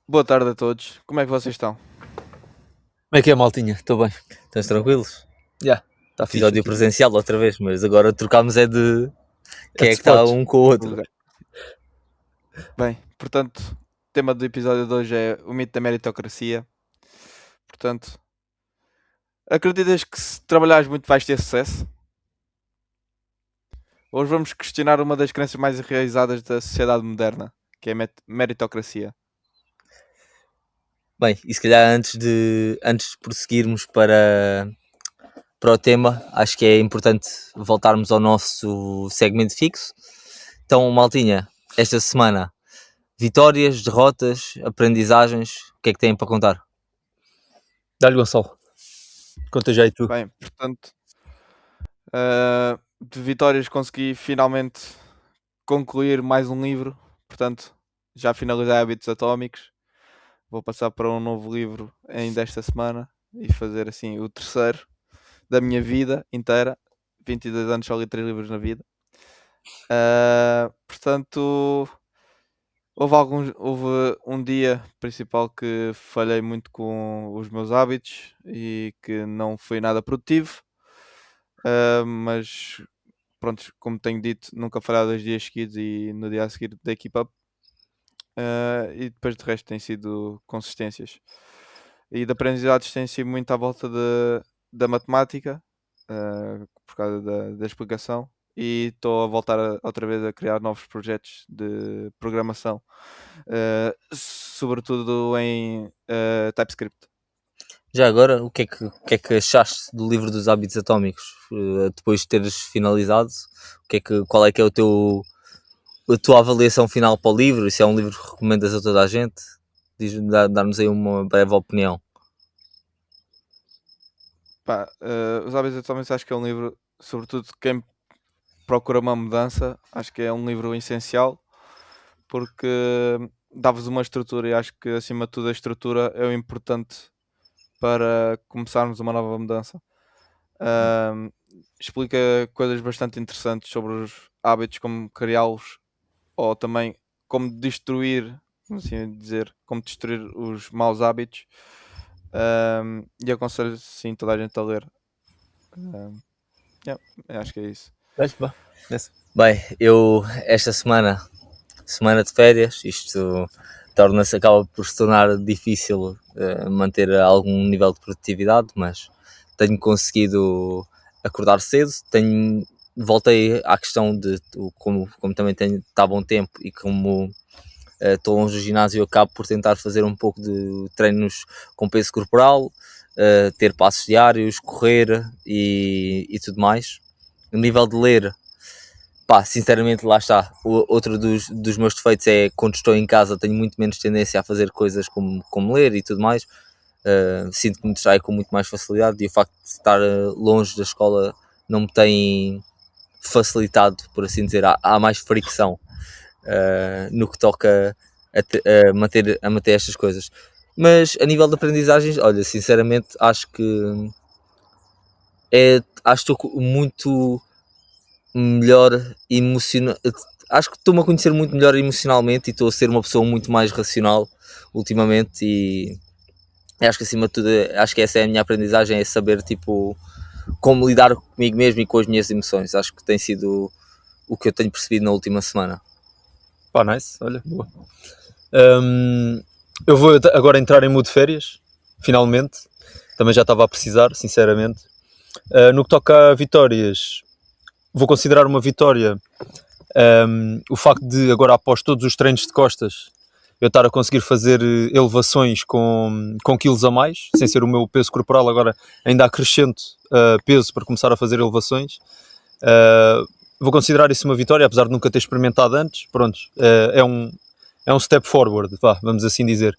Boa tarde a todos. Como é que vocês estão? Como é que é, maltinha? Estou bem. Estás tranquilos? Já. Está fixe Episódio aqui. presencial outra vez, mas agora trocámos é de É quem de é que está spots. um com o outro. Lugar. Bem, portanto, o tema do episódio de hoje é o mito da meritocracia. Portanto, acreditas que se trabalhares muito vais ter sucesso? Hoje vamos questionar uma das crenças mais enraizadas da sociedade moderna, que é a meritocracia. Bem, e se calhar antes de prosseguirmos para o tema, acho que é importante voltarmos ao nosso segmento fixo. Então, maltinha, esta semana, vitórias, derrotas, aprendizagens, o que é que têm para contar? Dá-lhe, Gonçalo. Conta já aí tu. Bem, portanto, de vitórias consegui finalmente concluir mais um livro. Portanto, já finalizei Hábitos Atómicos. Vou passar para um novo livro ainda esta semana e fazer assim o terceiro da minha vida inteira. 22 anos, só li 3 livros na vida. Portanto, houve um dia principal que falhei muito com os meus hábitos e que não foi nada produtivo. Mas pronto, como tenho dito, nunca falhar 2 dias seguidos e no dia a seguir da keep up. E depois de resto tem sido consistências. E de aprendizados tem sido muito à volta da matemática, por causa da explicação. E estou a voltar outra vez a criar novos projetos de programação, sobretudo em TypeScript. Já agora, o que é que achaste do livro dos hábitos atómicos? Depois de teres finalizado, qual é que é a tua avaliação final para o livro? Se é um livro que recomendas a toda a gente? Dar-nos aí uma breve opinião. Pá, Os Hábitos Atómicos acho que é um livro, sobretudo quem procura uma mudança, acho que é um livro essencial, porque dá-vos uma estrutura e acho que acima de tudo a estrutura é o importante para começarmos uma nova mudança. Explica coisas bastante interessantes sobre os hábitos, como criá-los, ou também como destruir, assim dizer, como destruir os maus hábitos. E aconselho sim toda a gente a ler. Acho que é isso. Bem, eu esta semana de férias, isto acaba por se tornar difícil manter algum nível de produtividade, mas tenho conseguido acordar cedo, voltei à questão de como também está bom tempo e como estou longe do ginásio, eu acabo por tentar fazer um pouco de treinos com peso corporal, ter passos diários, correr e tudo mais. No nível de ler, pá, sinceramente, lá está. Outro dos meus defeitos é quando estou em casa tenho muito menos tendência a fazer coisas como ler e tudo mais. Sinto que me distraio com muito mais facilidade e o facto de estar longe da escola não me tem facilitado, por assim dizer. Há mais fricção no que toca a manter estas coisas. Mas a nível de aprendizagens, olha, sinceramente, acho que estou muito melhor emocional. Acho que estou-me a conhecer muito melhor emocionalmente e estou a ser uma pessoa muito mais racional ultimamente e acho que acima de tudo, acho que essa é a minha aprendizagem, é saber tipo como lidar comigo mesmo e com as minhas emoções. Acho que tem sido o que eu tenho percebido na última semana. Pá, nice, olha, boa. Eu vou agora entrar em mood de férias, finalmente. Também já estava a precisar, sinceramente. No que toca a vitórias, vou considerar uma vitória o facto de agora, após todos os treinos de costas, eu estar a conseguir fazer elevações com quilos a mais, sem ser o meu peso corporal, agora ainda acrescento peso para começar a fazer elevações. Vou considerar isso uma vitória, apesar de nunca ter experimentado antes. Pronto, é um step forward, vamos assim dizer.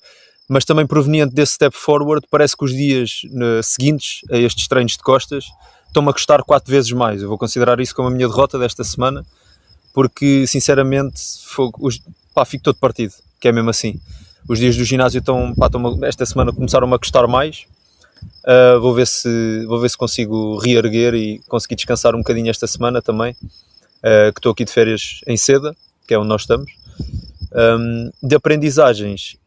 Mas também proveniente desse step forward, parece que os dias seguintes a estes treinos de costas estão-me a custar 4 vezes mais. Eu vou considerar isso como a minha derrota desta semana, porque sinceramente fico todo partido, que é mesmo assim. Os dias do ginásio esta semana começaram-me a custar mais. Vou ver se consigo reerguer e conseguir descansar um bocadinho esta semana também, que estou aqui de férias em Seda, que é onde nós estamos. De aprendizagens,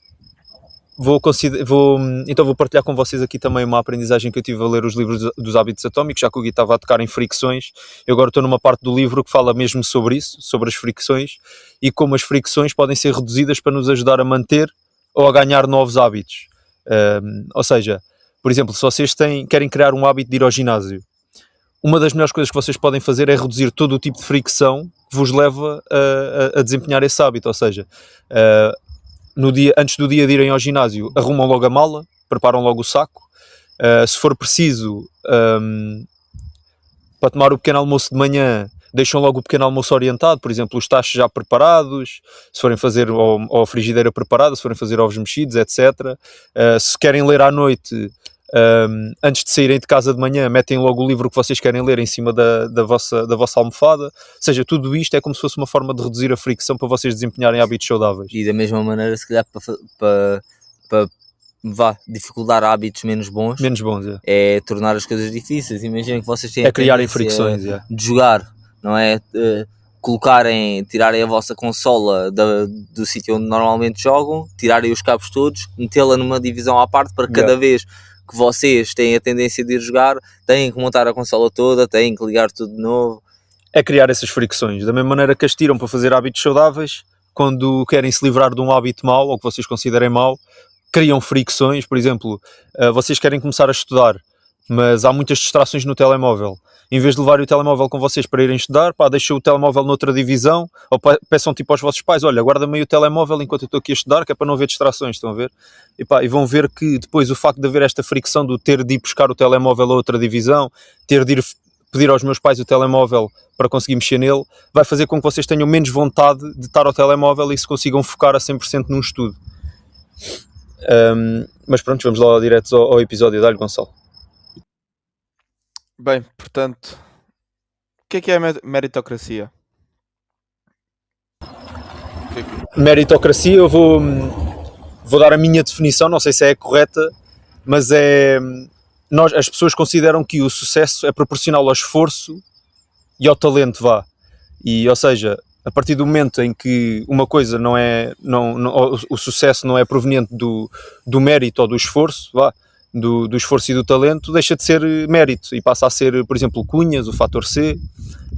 então vou partilhar com vocês aqui também uma aprendizagem que eu tive a ler os livros dos hábitos atómicos, já que o Gui estava a tocar em fricções. Eu agora estou numa parte do livro que fala mesmo sobre isso, sobre as fricções, e como as fricções podem ser reduzidas para nos ajudar a manter ou a ganhar novos hábitos. Ou seja, por exemplo, se vocês querem criar um hábito de ir ao ginásio, uma das melhores coisas que vocês podem fazer é reduzir todo o tipo de fricção que vos leva a desempenhar esse hábito. Ou seja, antes do dia de irem ao ginásio, arrumam logo a mala, preparam logo o saco. Se for preciso, para tomar o pequeno almoço de manhã, deixam logo o pequeno almoço orientado, por exemplo, os tachos já preparados, se forem fazer ou a frigideira preparada, se forem fazer ovos mexidos, etc. Se querem ler à noite, antes de saírem de casa de manhã, metem logo o livro que vocês querem ler em cima da vossa almofada. Ou seja, tudo isto é como se fosse uma forma de reduzir a fricção para vocês desempenharem hábitos saudáveis. E da mesma maneira, se calhar, para dificultar hábitos menos bons, é tornar as coisas difíceis. Imaginem que vocês têm criarem fricções de jogar, não é? Tirarem a vossa consola do sítio onde normalmente jogam, tirarem os cabos todos, metê-la numa divisão à parte para cada vez que vocês têm a tendência de ir jogar, têm que montar a consola toda, têm que ligar tudo de novo. É criar essas fricções, da mesma maneira que as tiram para fazer hábitos saudáveis. Quando querem se livrar de um hábito mau, ou que vocês considerem mau, criam fricções. Por exemplo, vocês querem começar a estudar, mas há muitas distrações no telemóvel. Em vez de levarem o telemóvel com vocês para irem estudar, deixem o telemóvel noutra divisão, ou peçam tipo aos vossos pais, olha, guarda-me aí o telemóvel enquanto eu estou aqui a estudar, que é para não haver distrações, estão a ver? E vão ver que depois o facto de haver esta fricção do ter de ir buscar o telemóvel a outra divisão, ter de ir pedir aos meus pais o telemóvel para conseguir mexer nele, vai fazer com que vocês tenham menos vontade de estar ao telemóvel e se consigam focar a 100% num estudo. Mas pronto, vamos lá direto ao episódio. Dá-lhe, Gonçalo. Bem, portanto, o que é a meritocracia? Meritocracia, eu vou dar a minha definição, não sei se é correta, mas as pessoas consideram que o sucesso é proporcional ao esforço e ao talento, ou seja, a partir do momento em que uma coisa o sucesso não é proveniente do mérito ou do esforço, do esforço e do talento, deixa de ser mérito e passa a ser, por exemplo, cunhas, o fator C,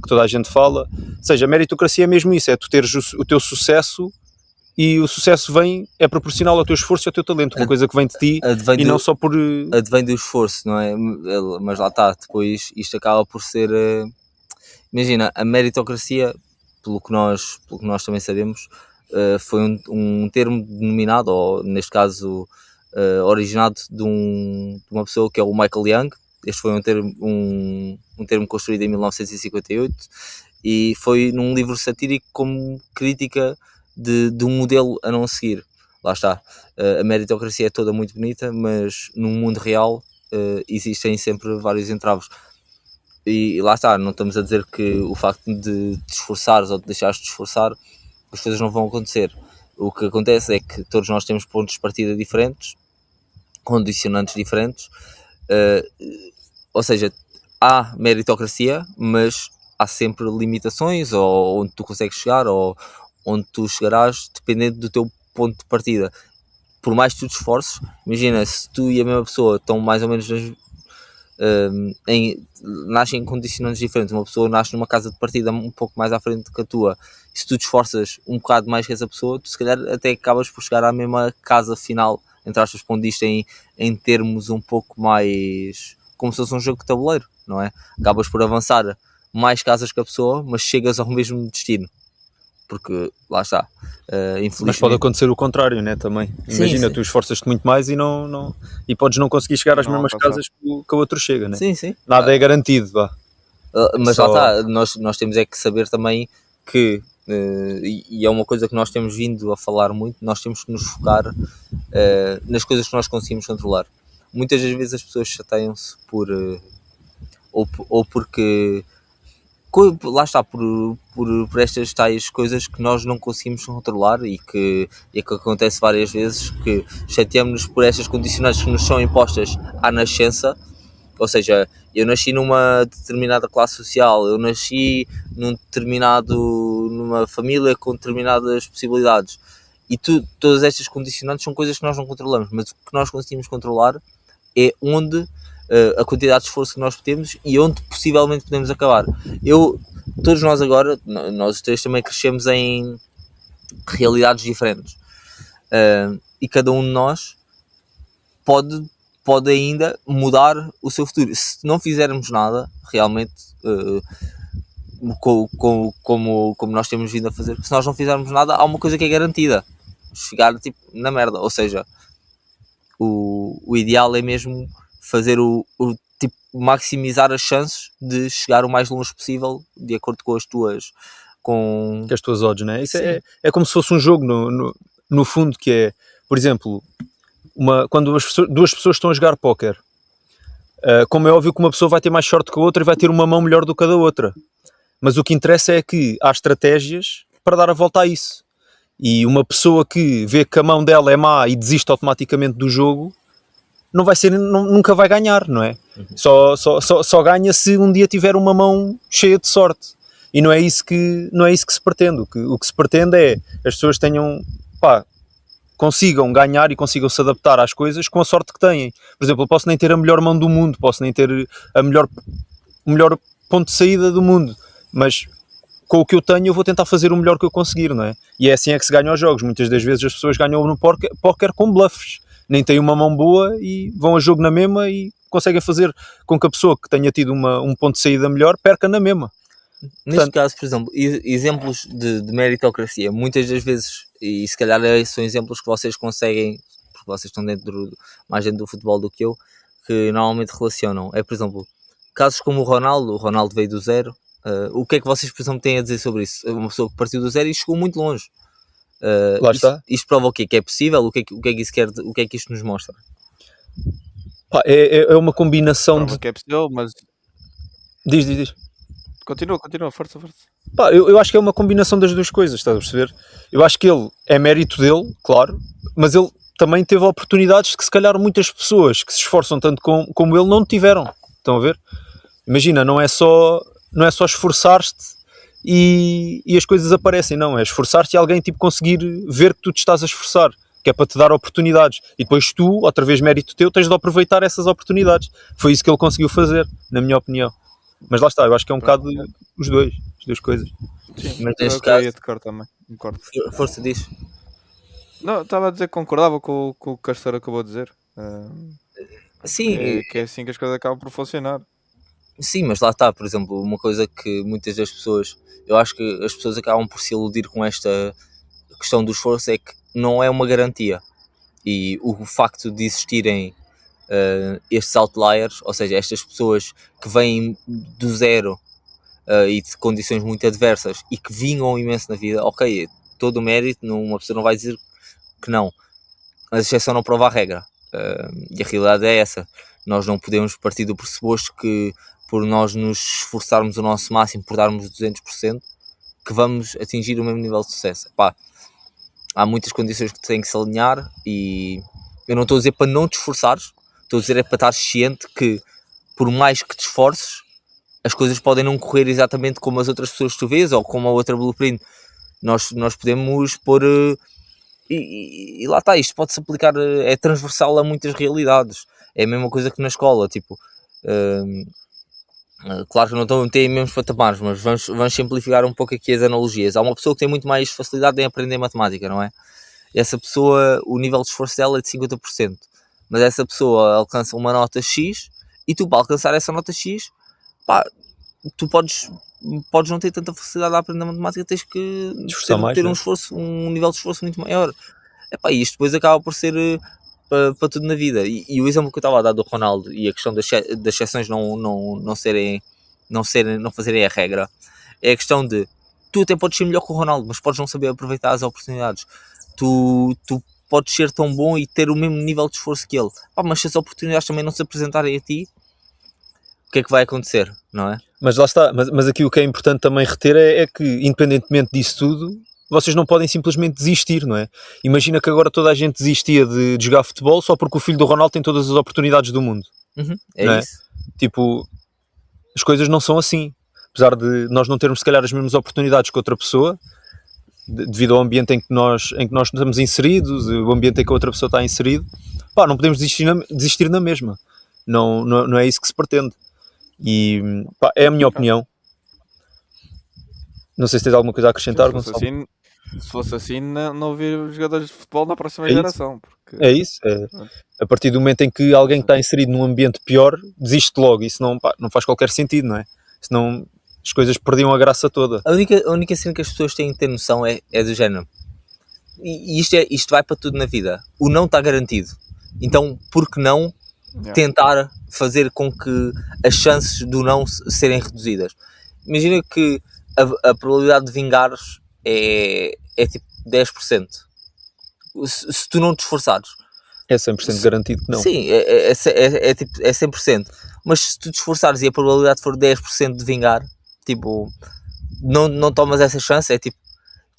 que toda a gente fala. Ou seja, a meritocracia é mesmo isso, é tu teres o teu sucesso, e o sucesso é proporcional ao teu esforço e ao teu talento, uma coisa que vem de ti e não só por... Advém do esforço, não é? Mas lá está, depois isto acaba por ser... Imagina, a meritocracia, pelo que nós também sabemos, foi um termo denominado, ou neste caso... originado de uma pessoa que é o Michael Young. Este foi um termo construído em 1958 e foi num livro satírico como crítica de um modelo a não seguir. Lá está, a meritocracia é toda muito bonita, mas no mundo real existem sempre vários entraves. E lá está, não estamos a dizer que o facto de te esforçares ou de deixares de te esforçar, as coisas não vão acontecer. O que acontece é que todos nós temos pontos de partida diferentes, condicionantes diferentes, ou seja, há meritocracia, mas há sempre limitações, ou onde tu consegues chegar, ou onde tu chegarás, dependendo do teu ponto de partida. Por mais que tu te esforces, imagina, se tu e a mesma pessoa estão mais ou menos nascem em condicionantes diferentes, uma pessoa nasce numa casa de partida um pouco mais à frente que a tua, e se tu te esforças um bocado mais que essa pessoa, tu se calhar até acabas por chegar à mesma casa final, entre aspas, pondo isto em termos um pouco mais como se fosse um jogo de tabuleiro, não é? Acabas por avançar mais casas que a pessoa, mas chegas ao mesmo destino, porque lá está, infelizmente. Mas pode acontecer o contrário, né? Também. Imagina, sim. Tu esforças-te muito mais e e podes não conseguir chegar às mesmas casas que o outro chega, né? Sim. Nada é garantido, mas lá está, nós temos é que saber também que, e é uma coisa que nós temos vindo a falar muito, nós temos que nos focar nas coisas que nós conseguimos controlar. Muitas das vezes as pessoas chateiam-se ou porque lá está, por estas tais coisas que nós não conseguimos controlar e que acontece várias vezes, que chateamos-nos por estas condicionantes que nos são impostas à nascença. Ou seja, eu nasci numa determinada classe social, eu nasci numa família com determinadas possibilidades, E todas estas condicionantes são coisas que nós não controlamos, mas o que nós conseguimos controlar é onde a quantidade de esforço que nós temos e onde possivelmente podemos acabar. Todos nós agora, nós três também crescemos em realidades diferentes, e cada um de nós pode ainda mudar o seu futuro. Se não fizermos nada, realmente, como nós temos vindo a fazer, se nós não fizermos nada, há uma coisa que é garantida: chegar tipo na merda. Ou seja, o ideal é mesmo fazer tipo, maximizar as chances de chegar o mais longe possível de acordo com as tuas odds, não é? Isso é como se fosse um jogo no fundo, que é, por exemplo, quando duas pessoas estão a jogar póquer, como é óbvio que uma pessoa vai ter mais sorte que a outra e vai ter uma mão melhor do que a da outra, mas o que interessa é que há estratégias para dar a volta a isso, e uma pessoa que vê que a mão dela é má e desiste automaticamente do jogo nunca vai ganhar, não é? Só ganha se um dia tiver uma mão cheia de sorte, e não é isso que se pretende. O que se pretende é as pessoas consigam ganhar e consigam se adaptar às coisas com a sorte que têm. Por exemplo, eu posso nem ter a melhor mão do mundo, posso nem ter o melhor ponto de saída do mundo, mas com o que eu tenho eu vou tentar fazer o melhor que eu conseguir, não é? E é assim que se ganham os jogos. Muitas das vezes as pessoas ganham no póquer com bluffs, nem têm uma mão boa e vão a jogo na mesma e conseguem fazer com que a pessoa que tenha tido um ponto de saída melhor perca na mesma. Neste caso, por exemplo, exemplos de meritocracia, muitas das vezes, e se calhar são exemplos que vocês conseguem, porque vocês estão mais dentro do futebol do que eu, que normalmente relacionam. É, por exemplo, casos como o Ronaldo veio do zero. O que é que vocês, por exemplo, têm a dizer sobre isso? Uma pessoa que partiu do zero e chegou muito longe. Lá está. Isto prova o quê? Que é possível? O que é que isto nos mostra? É uma combinação prova que é possível, mas... Diz. Continua, força. Eu acho que é uma combinação das duas coisas, estás a perceber? Eu acho que ele é mérito dele, claro, mas ele também teve oportunidades que se calhar muitas pessoas que se esforçam tanto como ele não tiveram. Estão a ver? Imagina, não é só esforçar-te e as coisas aparecem, não. É esforçar-te e alguém tipo conseguir ver que tu te estás a esforçar, que é para te dar oportunidades. E depois tu, outra vez mérito teu, tens de aproveitar essas oportunidades. Foi isso que ele conseguiu fazer, na minha opinião. Mas lá está, eu acho que é um bocado as duas coisas. Sim, mas neste caso... caso... Eu também, concordo. Força disso. Não, estava a dizer que concordava com o que o Castor acabou de dizer. Sim. Que é assim que as coisas acabam por funcionar. Sim, mas lá está, por exemplo, uma coisa que muitas das pessoas... Eu acho que as pessoas acabam por se iludir com esta questão do esforço, é que não é uma garantia. E o facto de existirem estes outliers, ou seja, estas pessoas que vêm do zero e de condições muito adversas e que vingam imenso na vida, ok, todo o mérito, uma pessoa não vai dizer que não, mas a exceção não prova a regra, e a realidade é essa. Nós não podemos partir do pressuposto que por nós nos esforçarmos o nosso máximo, por darmos 200%, que vamos atingir o mesmo nível de sucesso. Há muitas condições que têm que se alinhar, e eu não estou a dizer para não te esforçares, estou a dizer é para estar ciente que por mais que te esforces, as coisas podem não correr exatamente como as outras pessoas que tu vês, ou como a outra blueprint. Nós podemos pôr... E lá está, isto pode-se aplicar, é transversal a muitas realidades. É a mesma coisa que na escola, tipo... claro que não estou a meter em mesmos patamares, mas vamos simplificar um pouco aqui as analogias. Há uma pessoa que tem muito mais facilidade em aprender matemática, não é? Essa pessoa, o nível de esforço dela é de 50%. Mas essa pessoa alcança uma nota X, e tu, para alcançar essa nota X, tu podes não ter tanta facilidade a aprender matemática, tens que ter um nível de esforço muito maior. E isto depois acaba por ser para tudo na vida. E o exemplo que eu estava a dar do Ronaldo e a questão das exceções não fazerem a regra, é a questão de tu até podes ser melhor que o Ronaldo, mas podes não saber aproveitar as oportunidades. Tu podes ser tão bom e ter o mesmo nível de esforço que ele, mas se as oportunidades também não se apresentarem a ti, o que é que vai acontecer, não é? Mas lá está, mas aqui o que é importante também reter é que, independentemente disso tudo, vocês não podem simplesmente desistir, não é? Imagina que agora toda a gente desistia de jogar futebol só porque o filho do Ronaldo tem todas as oportunidades do mundo. É isso. Tipo, as coisas não são assim. Apesar de nós não termos se calhar as mesmas oportunidades que outra pessoa, devido ao ambiente em que nós estamos inseridos, o ambiente em que a outra pessoa está inserido, pá, não podemos desistir na mesma. Não é isso que se pretende. E pá, é a minha opinião. Não sei se tens alguma coisa a acrescentar, Se fosse Gonçalo. assim, se fosse assim não havia os jogadores de futebol na próxima É isso. geração. Porque, É isso. A partir do momento em que alguém que está inserido num ambiente pior desiste logo. Isso não faz qualquer sentido, não é? Senão as coisas perdiam a graça toda. A única cena que as pessoas têm que ter noção é do género. E isto vai para tudo na vida. O não está garantido. Então, por que não yeah. tentar fazer com que as chances do não serem reduzidas? Imagina que a probabilidade de vingares é tipo 10%. Se tu não te esforçares. É 100% garantido que não. Sim, é 100%. Mas se tu te esforçares e a probabilidade for 10% de vingar, tipo, não tomas essa chance, é tipo,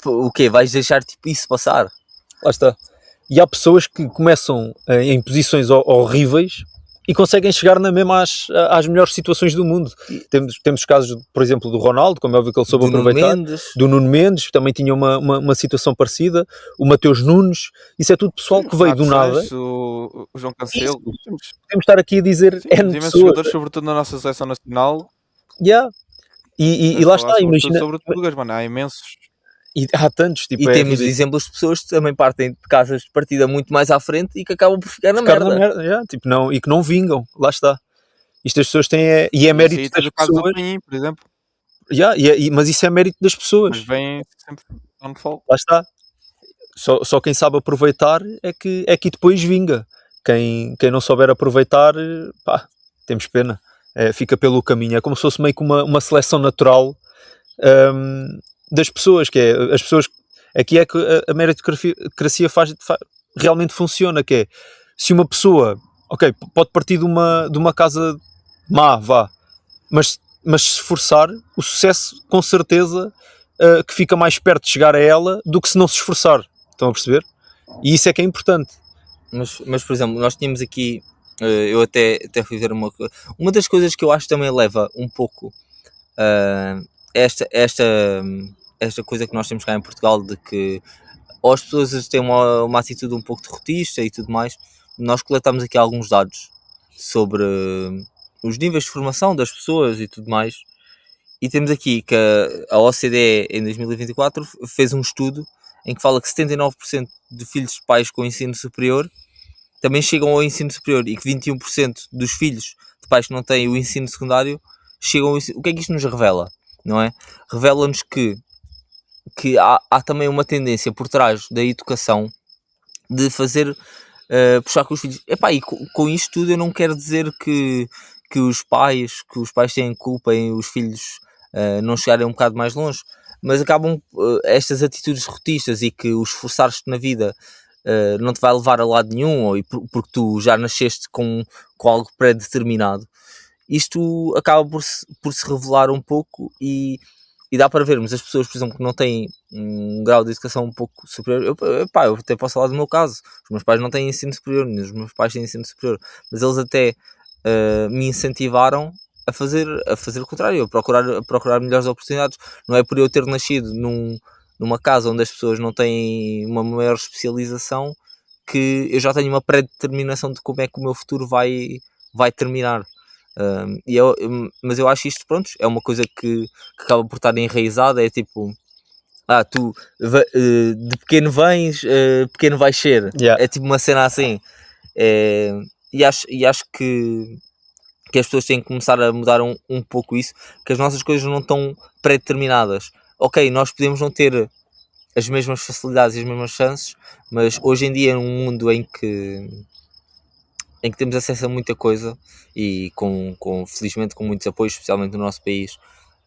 o quê? Vais deixar tipo isso passar? Lá está. E há pessoas que começam em posições horríveis e conseguem chegar na mesma às melhores situações do mundo. Temos casos, por exemplo, do Ronaldo, como é óbvio que ele soube aproveitar, do Nuno Mendes, também tinha uma situação parecida, o Mateus Nunes, isso é tudo pessoal que veio do nada. O João Cancelo. Podemos estar aqui a dizer N pessoas, jogadores, sobretudo na nossa seleção nacional. Yeah. E lá está, imagina. Sobre português, mano, há imensos. E há tantos, tipo, e temos exemplos de pessoas que também partem de casas de partida muito mais à frente e que acabam por ficar na merda. Yeah, tipo, e que não vingam, lá está. Isto as pessoas têm, e é mérito das pessoas. Mim, por exemplo. Mas isso é mérito das pessoas. Mas vem sempre on fall. Lá está. Só quem sabe aproveitar é que depois vinga. Quem não souber aproveitar, pá, temos pena. Fica pelo caminho. É como se fosse meio que uma seleção natural das pessoas, que é as pessoas. Aqui é que a meritocracia realmente funciona, que é, se uma pessoa, ok, pode partir de uma casa má, vá, mas se esforçar, o sucesso com certeza que fica mais perto de chegar a ela do que se não se esforçar. Estão a perceber? E isso é que é importante. Mas por exemplo, nós tínhamos aqui, eu até fui ver uma das coisas que eu acho que também leva um pouco esta coisa que nós temos cá em Portugal, de que ou as pessoas têm uma atitude um pouco derrotista e tudo mais. Nós coletamos aqui alguns dados sobre os níveis de formação das pessoas e tudo mais, e temos aqui que a OCDE em 2024 fez um estudo em que fala que 79% de filhos de pais com ensino superior também chegam ao ensino superior, e que 21% dos filhos de pais que não têm o ensino secundário chegam ao ensino. O que é que isto nos revela? Não é? Revela-nos que há também uma tendência por trás da educação de fazer puxar com os filhos. Epá, e com isto tudo eu não quero dizer que os pais têm culpa em os filhos não chegarem um bocado mais longe, mas acabam estas atitudes derrotistas e que o esforçar-te na vida não te vai levar a lado nenhum, ou porque tu já nasceste com algo pré-determinado. Isto acaba por se revelar um pouco, e dá para vermos as pessoas, por exemplo, que não têm um grau de educação um pouco superior. Eu até posso falar do meu caso. Os meus pais não têm ensino superior, nem os meus pais têm ensino superior, mas eles até me incentivaram a fazer o contrário, a procurar melhores oportunidades. Não é por eu ter nascido numa casa onde as pessoas não têm uma maior especialização que eu já tenho uma pré-determinação de como é que o meu futuro vai terminar. Mas eu acho isto, pronto, é uma coisa que acaba por estar enraizada. É tipo, tu de pequeno vens, pequeno vais ser. É tipo uma cena assim. E acho que as pessoas têm que começar a mudar um pouco isso, que as nossas coisas não estão pré-determinadas. Ok, nós podemos não ter as mesmas facilidades e as mesmas chances, mas hoje em dia, num mundo em que temos acesso a muita coisa, e felizmente com muitos apoios, especialmente no nosso país,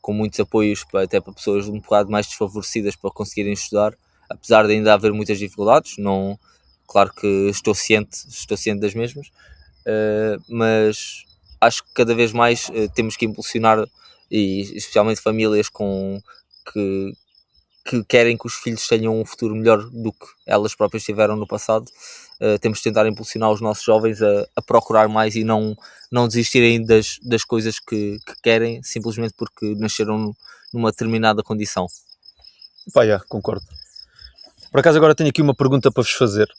com muitos apoios até para pessoas um bocado mais desfavorecidas para conseguirem estudar, apesar de ainda haver muitas dificuldades. Não, claro que estou ciente das mesmas, mas acho que cada vez mais temos que impulsionar, e especialmente famílias que querem que os filhos tenham um futuro melhor do que elas próprias tiveram no passado. Temos de tentar impulsionar os nossos jovens a procurar mais e não desistirem das coisas que querem, simplesmente porque nasceram numa determinada condição. Pá, concordo. Por acaso agora tenho aqui uma pergunta para vos fazer.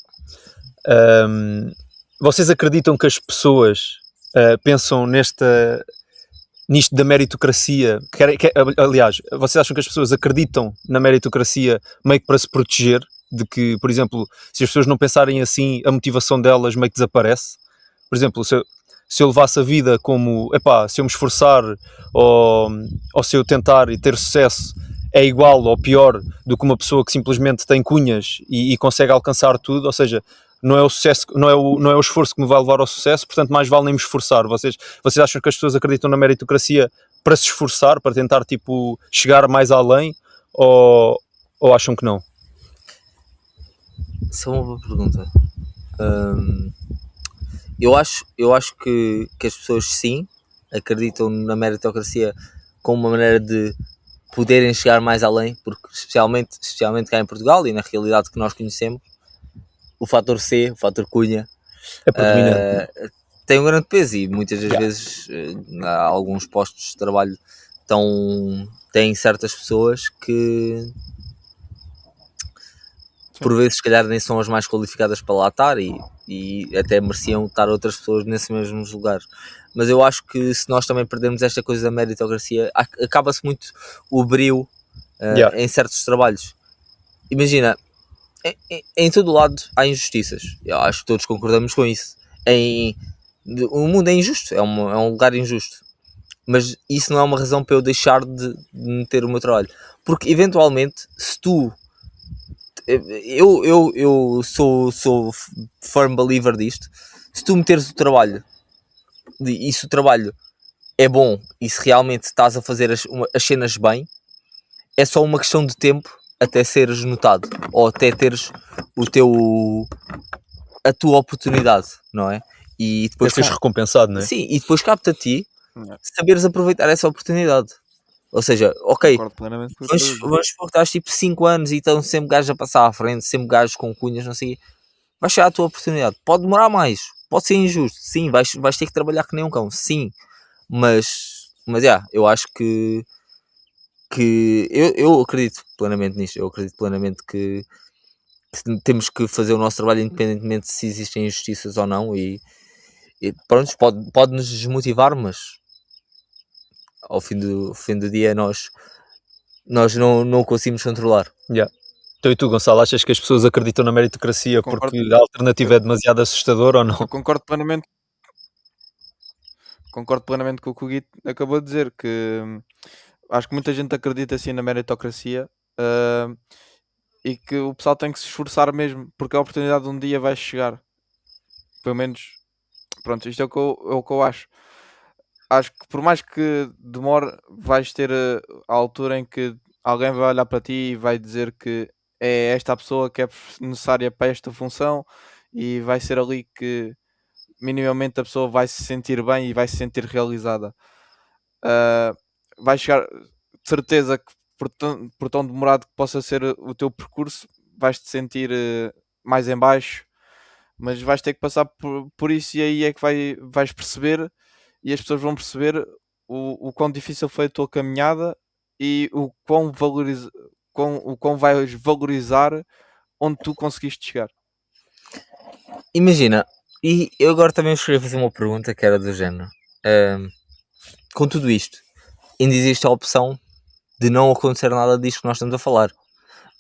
Vocês acreditam que as pessoas pensam nisto da meritocracia? Aliás, vocês acham que as pessoas acreditam na meritocracia meio que para se proteger? De que, por exemplo, se as pessoas não pensarem assim, a motivação delas meio que desaparece? Por exemplo, se eu levasse a vida como, se eu me esforçar ou se eu tentar e ter sucesso é igual ou pior do que uma pessoa que simplesmente tem cunhas e consegue alcançar tudo, ou seja, não é o sucesso, não é o esforço que me vai levar ao sucesso, portanto mais vale nem me esforçar. Vocês acham que as pessoas acreditam na meritocracia para se esforçar, para tentar tipo chegar mais além, ou acham que não? Isso é uma boa pergunta. Eu acho que as pessoas sim acreditam na meritocracia como uma maneira de poderem chegar mais além, porque especialmente cá em Portugal e na realidade que nós conhecemos, o fator C, o fator cunha, é predominante. Tem um grande peso e muitas das vezes há alguns postos de trabalho têm certas pessoas que por vezes se calhar nem são as mais qualificadas para lá estar e até mereciam estar outras pessoas nesses mesmos lugares. Mas eu acho que se nós também perdermos esta coisa da meritocracia, acaba-se muito o brio em certos trabalhos. Imagina, em todo o lado há injustiças. Eu acho que todos concordamos com isso. O mundo é injusto, é um lugar injusto. Mas isso não é uma razão para eu deixar de meter o meu trabalho. Porque eventualmente, se tu... Eu sou firm believer disto. Se tu meteres o trabalho e se o trabalho é bom e se realmente estás a fazer as cenas bem, é só uma questão de tempo até seres notado ou até teres a tua oportunidade, não é? E depois seres recompensado, não é? Sim, e depois capta a ti saberes aproveitar essa oportunidade. Ou seja, ok, vamos supor que estás tipo 5 anos e estão sempre gajos a passar à frente, sempre gajos com cunhas, não sei, vai chegar a tua oportunidade. Pode demorar mais, pode ser injusto, sim, vais ter que trabalhar que nem um cão, sim, mas eu acho que eu acredito plenamente nisto. Eu acredito plenamente que temos que fazer o nosso trabalho independentemente se existem injustiças ou não e pronto, pode nos desmotivar, mas ao fim do dia nós não conseguimos controlar. Então e tu, Gonçalo, achas que as pessoas acreditam na meritocracia porque a alternativa é demasiado assustadora ou não? Eu concordo plenamente com o que o Gui acabou de dizer, que acho que muita gente acredita assim na meritocracia e que o pessoal tem que se esforçar mesmo, porque a oportunidade de um dia vai chegar. Pelo menos, pronto, isto é o que eu acho. Acho que por mais que demore, vais ter a altura em que alguém vai olhar para ti e vai dizer que é esta a pessoa que é necessária para esta função e vai ser ali que minimamente a pessoa vai se sentir bem e vai se sentir realizada. Vai chegar, de certeza que por tão demorado que possa ser o teu percurso, vais-te sentir mais em baixo, mas vais ter que passar por isso e aí é que vais perceber e as pessoas vão perceber o quão difícil foi a tua caminhada e o quão vais valorizar onde tu conseguiste chegar. Imagina, e eu agora também escolhi fazer uma pergunta que era do género. Com tudo isto, ainda existe a opção de não acontecer nada disto que nós estamos a falar.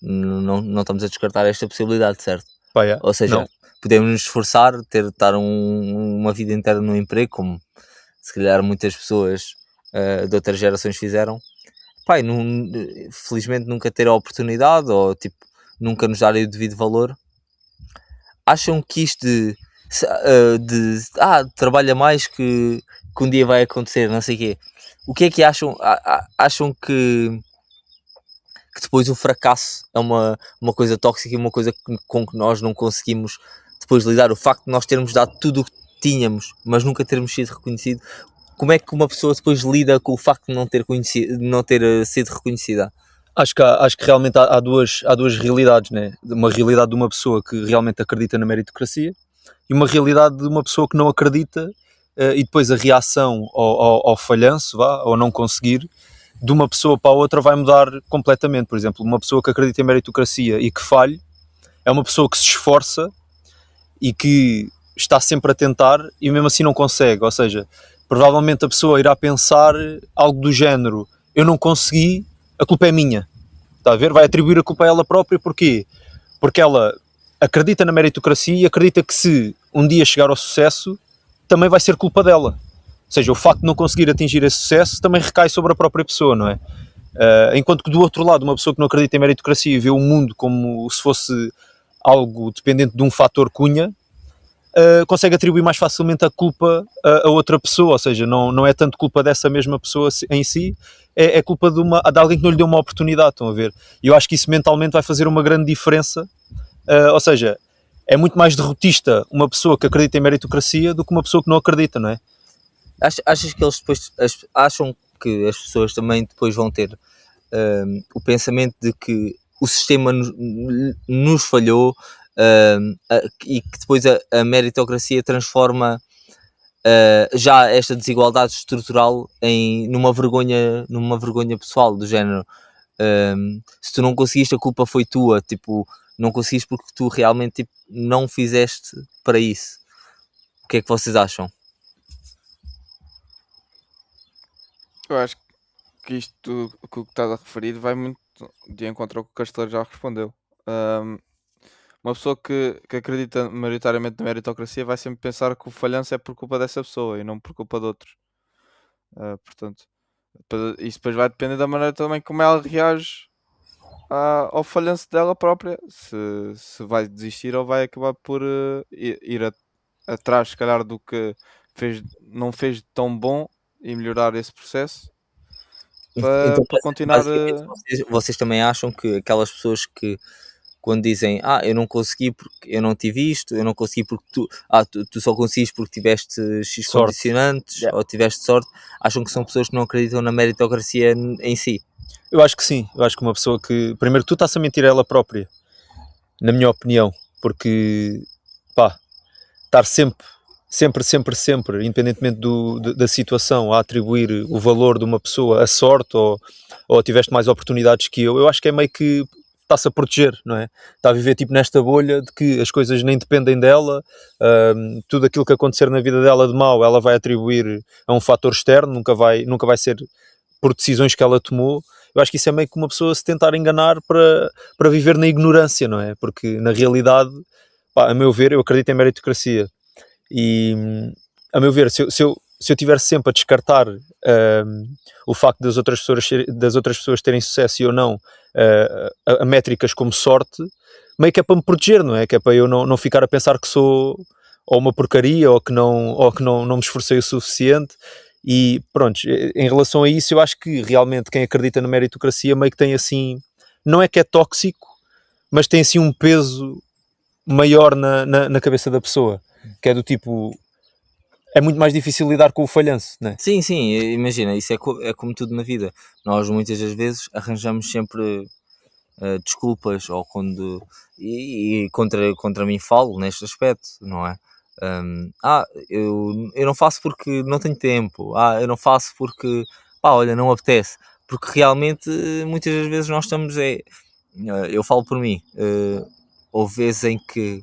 Não estamos a descartar esta possibilidade, certo? Ou seja, podemos nos esforçar, estar uma vida inteira num emprego, como se calhar muitas pessoas de outras gerações fizeram. Felizmente nunca ter a oportunidade ou tipo, nunca nos darem o devido valor. Acham que isto trabalha mais que um dia vai acontecer, não sei o quê. O que é que acham? Acham que depois o fracasso é uma coisa tóxica e uma coisa com que nós não conseguimos depois lidar? O facto de nós termos dado tudo o que tínhamos, mas nunca termos sido reconhecido. Como é que uma pessoa depois lida com o facto de não ter sido reconhecida? Acho que realmente há duas realidades, né? Uma realidade de uma pessoa que realmente acredita na meritocracia e uma realidade de uma pessoa que não acredita e depois a reação ao falhanço, ou não conseguir, de uma pessoa para a outra vai mudar completamente. Por exemplo, uma pessoa que acredita em meritocracia e que falhe, é uma pessoa que se esforça e que está sempre a tentar e mesmo assim não consegue. Ou seja, provavelmente a pessoa irá pensar algo do género: eu não consegui, a culpa é minha. Está a ver? Vai atribuir a culpa a ela própria. Porquê? Porque ela acredita na meritocracia e acredita que se um dia chegar ao sucesso, também vai ser culpa dela. Ou seja, o facto de não conseguir atingir esse sucesso também recai sobre a própria pessoa, não é? Enquanto que do outro lado, uma pessoa que não acredita em meritocracia e vê o mundo como se fosse algo dependente de um fator cunha, consegue atribuir mais facilmente a culpa a outra pessoa. Ou seja, não é tanto culpa dessa mesma pessoa em si, é culpa de alguém que não lhe deu uma oportunidade, estão a ver? E eu acho que isso mentalmente vai fazer uma grande diferença. Ou seja, é muito mais derrotista uma pessoa que acredita em meritocracia do que uma pessoa que não acredita, não é? Achas que eles depois acham que as pessoas também depois vão ter o pensamento de que o sistema nos falhou, e que depois a meritocracia transforma já esta desigualdade estrutural numa vergonha pessoal, do género, se tu não conseguiste, a culpa foi tua, tipo, não conseguiste porque tu realmente, tipo, não fizeste para isso. O que é que vocês acham? Eu acho que isto que o que estás a referir vai muito de encontro ao que o Casteleiro já respondeu. Uma pessoa que acredita maioritariamente na meritocracia vai sempre pensar que o falhanço é por culpa dessa pessoa e não por culpa de outros. Portanto, isso depois vai depender da maneira também como ela reage ao falhanço dela própria. Se vai desistir ou vai acabar por ir atrás, se calhar, do que não fez de tão bom e melhorar esse processo Então, para continuar. basicamente, vocês também acham que aquelas pessoas que, quando dizem eu não consegui porque eu não tive isto, eu não consegui porque tu só conseguiste porque tiveste X Sorte. condicionantes, ou tiveste sorte, acham que são pessoas que não acreditam na meritocracia em si? Eu acho que sim. Eu acho que uma pessoa que, primeiro, tu estás a mentir a ela própria, na minha opinião, porque estar sempre, independentemente da situação, a atribuir o valor de uma pessoa a sorte ou tiveste mais oportunidades que eu acho que é meio que está-se a proteger, não é? Está a viver tipo nesta bolha de que as coisas nem dependem dela, tudo aquilo que acontecer na vida dela de mau ela vai atribuir a um fator externo, nunca vai ser por decisões que ela tomou. Eu acho que isso é meio que uma pessoa se tentar enganar para viver na ignorância, não é? Porque na realidade, a meu ver, eu acredito em meritocracia e, a meu ver, se eu tiver sempre a descartar o facto das outras pessoas terem sucesso e ou não, a métricas como sorte, meio que é para me proteger, não é? Que é para eu não ficar a pensar que sou ou uma porcaria ou que não me esforcei o suficiente. E pronto, em relação a isso, eu acho que realmente quem acredita na meritocracia meio que tem assim, não é que é tóxico, mas tem assim um peso maior na cabeça da pessoa, que é do tipo, é muito mais difícil lidar com o falhanço, não é? Sim, imagina, isso é como tudo na vida. Nós muitas das vezes arranjamos sempre desculpas, ou e contra mim falo neste aspecto, não é? Eu não faço porque não tenho tempo, eu não faço porque, olha, não apetece, porque realmente muitas das vezes nós estamos, eu falo por mim, houve vezes em que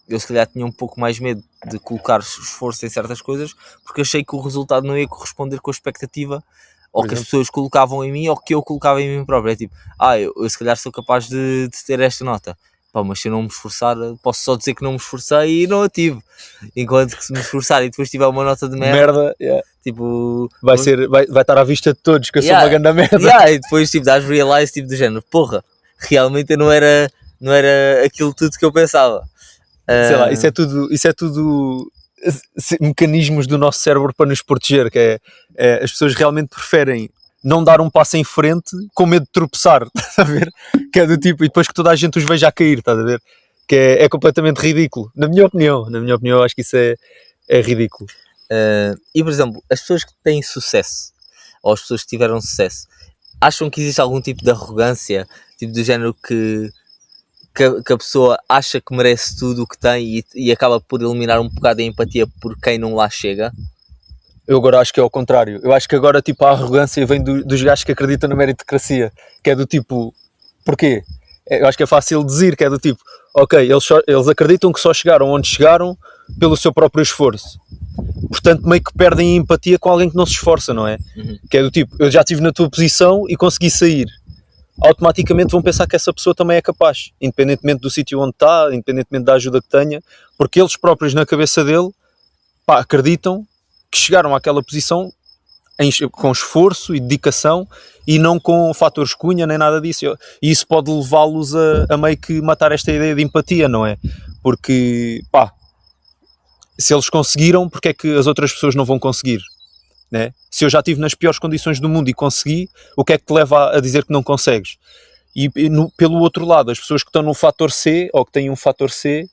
eu se calhar tinha um pouco mais medo de colocar esforço em certas coisas, porque achei que o resultado não ia corresponder com a expectativa, ou que as pessoas colocavam em mim, ou que eu colocava em mim próprio. É tipo, eu se calhar sou capaz de ter esta nota, mas se eu não me esforçar, posso só dizer que não me esforcei e não a tive. Enquanto que se me esforçar e depois tiver uma nota de merda, tipo, vai estar à vista de todos que eu sou uma grande merda. E depois tipo, dás realize, tipo, do género, porra, realmente eu não era aquilo tudo que eu pensava. Sei lá, isso é tudo mecanismos do nosso cérebro para nos proteger, que é as pessoas realmente preferem não dar um passo em frente com medo de tropeçar, estás a ver? Que é do tipo, e depois que toda a gente os veja a cair, estás a ver? Que é completamente ridículo, na minha opinião, eu acho que isso é ridículo. E por exemplo, as pessoas que têm sucesso, ou as pessoas que tiveram sucesso, acham que existe algum tipo de arrogância, tipo do género que a pessoa acha que merece tudo o que tem e acaba por eliminar um bocado a empatia por quem não lá chega? Eu agora acho que é ao contrário. Eu acho que agora tipo, a arrogância vem dos gajos que acreditam na meritocracia, que é do tipo, porquê? Eu acho que é fácil dizer, que é do tipo, ok, eles acreditam que só chegaram onde chegaram pelo seu próprio esforço. Portanto, meio que perdem a empatia com alguém que não se esforça, não é? Que é do tipo, eu já estive na tua posição e consegui sair. Automaticamente vão pensar que essa pessoa também é capaz, independentemente do sítio onde está, independentemente da ajuda que tenha, porque eles próprios na cabeça dele, pá, acreditam que chegaram àquela posição com esforço e dedicação e não com fatores cunha nem nada disso. E isso pode levá-los a meio que matar esta ideia de empatia, não é? Porque, pá, se eles conseguiram, porque é que as outras pessoas não vão conseguir? Né? Se eu já estive nas piores condições do mundo e consegui, o que é que te leva a dizer que não consegues? E pelo outro lado, as pessoas que estão no fator C, ou que têm um fator C,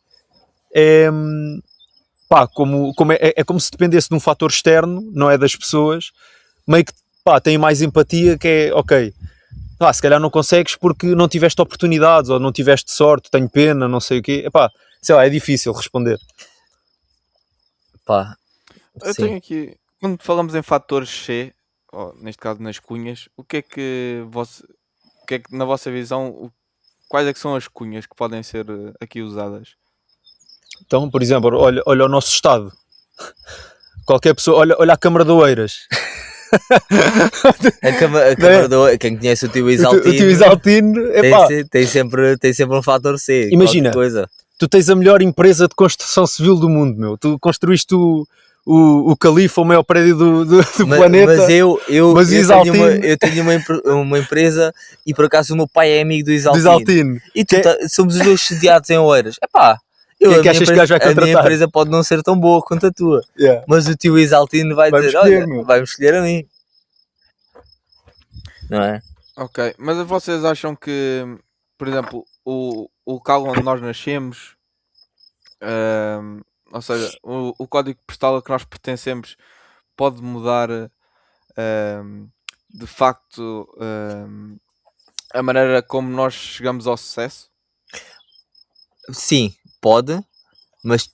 pá, é como se dependesse de um fator externo, não é das pessoas, meio que, pá, têm mais empatia, que é, ok, pá, se calhar não consegues porque não tiveste oportunidades, ou não tiveste sorte, tenho pena, não sei o quê, epá, sei lá, é difícil responder. Pá, Eu sim. tenho aqui, quando falamos em fatores C, ou neste caso nas cunhas, o que é que na vossa visão, quais é que são as cunhas que podem ser aqui usadas? Então, por exemplo, olha o nosso estado. Qualquer pessoa, olha a Câmara de Oeiras. A Câmara quem conhece o tio Isaltino, o tio Isaltino, epá, tem sempre um fator C. Imagina, coisa. Tu tens a melhor empresa de construção civil do mundo, meu. Tu construíste o Califa, o maior prédio do planeta. Mas eu tenho uma empresa e por acaso o meu pai é amigo do Isaltino. E somos os dois sediados em Oeiras. Epá, a minha empresa pode não ser tão boa quanto a tua. Yeah. Mas o tio Isaltino vai dizer, olha, vai-me escolher a mim. Não é? Ok, mas vocês acham que, por exemplo, o local onde nós nascemos, ou seja, o código postal a que nós pertencemos pode mudar de facto a maneira como nós chegamos ao sucesso? Sim, pode, mas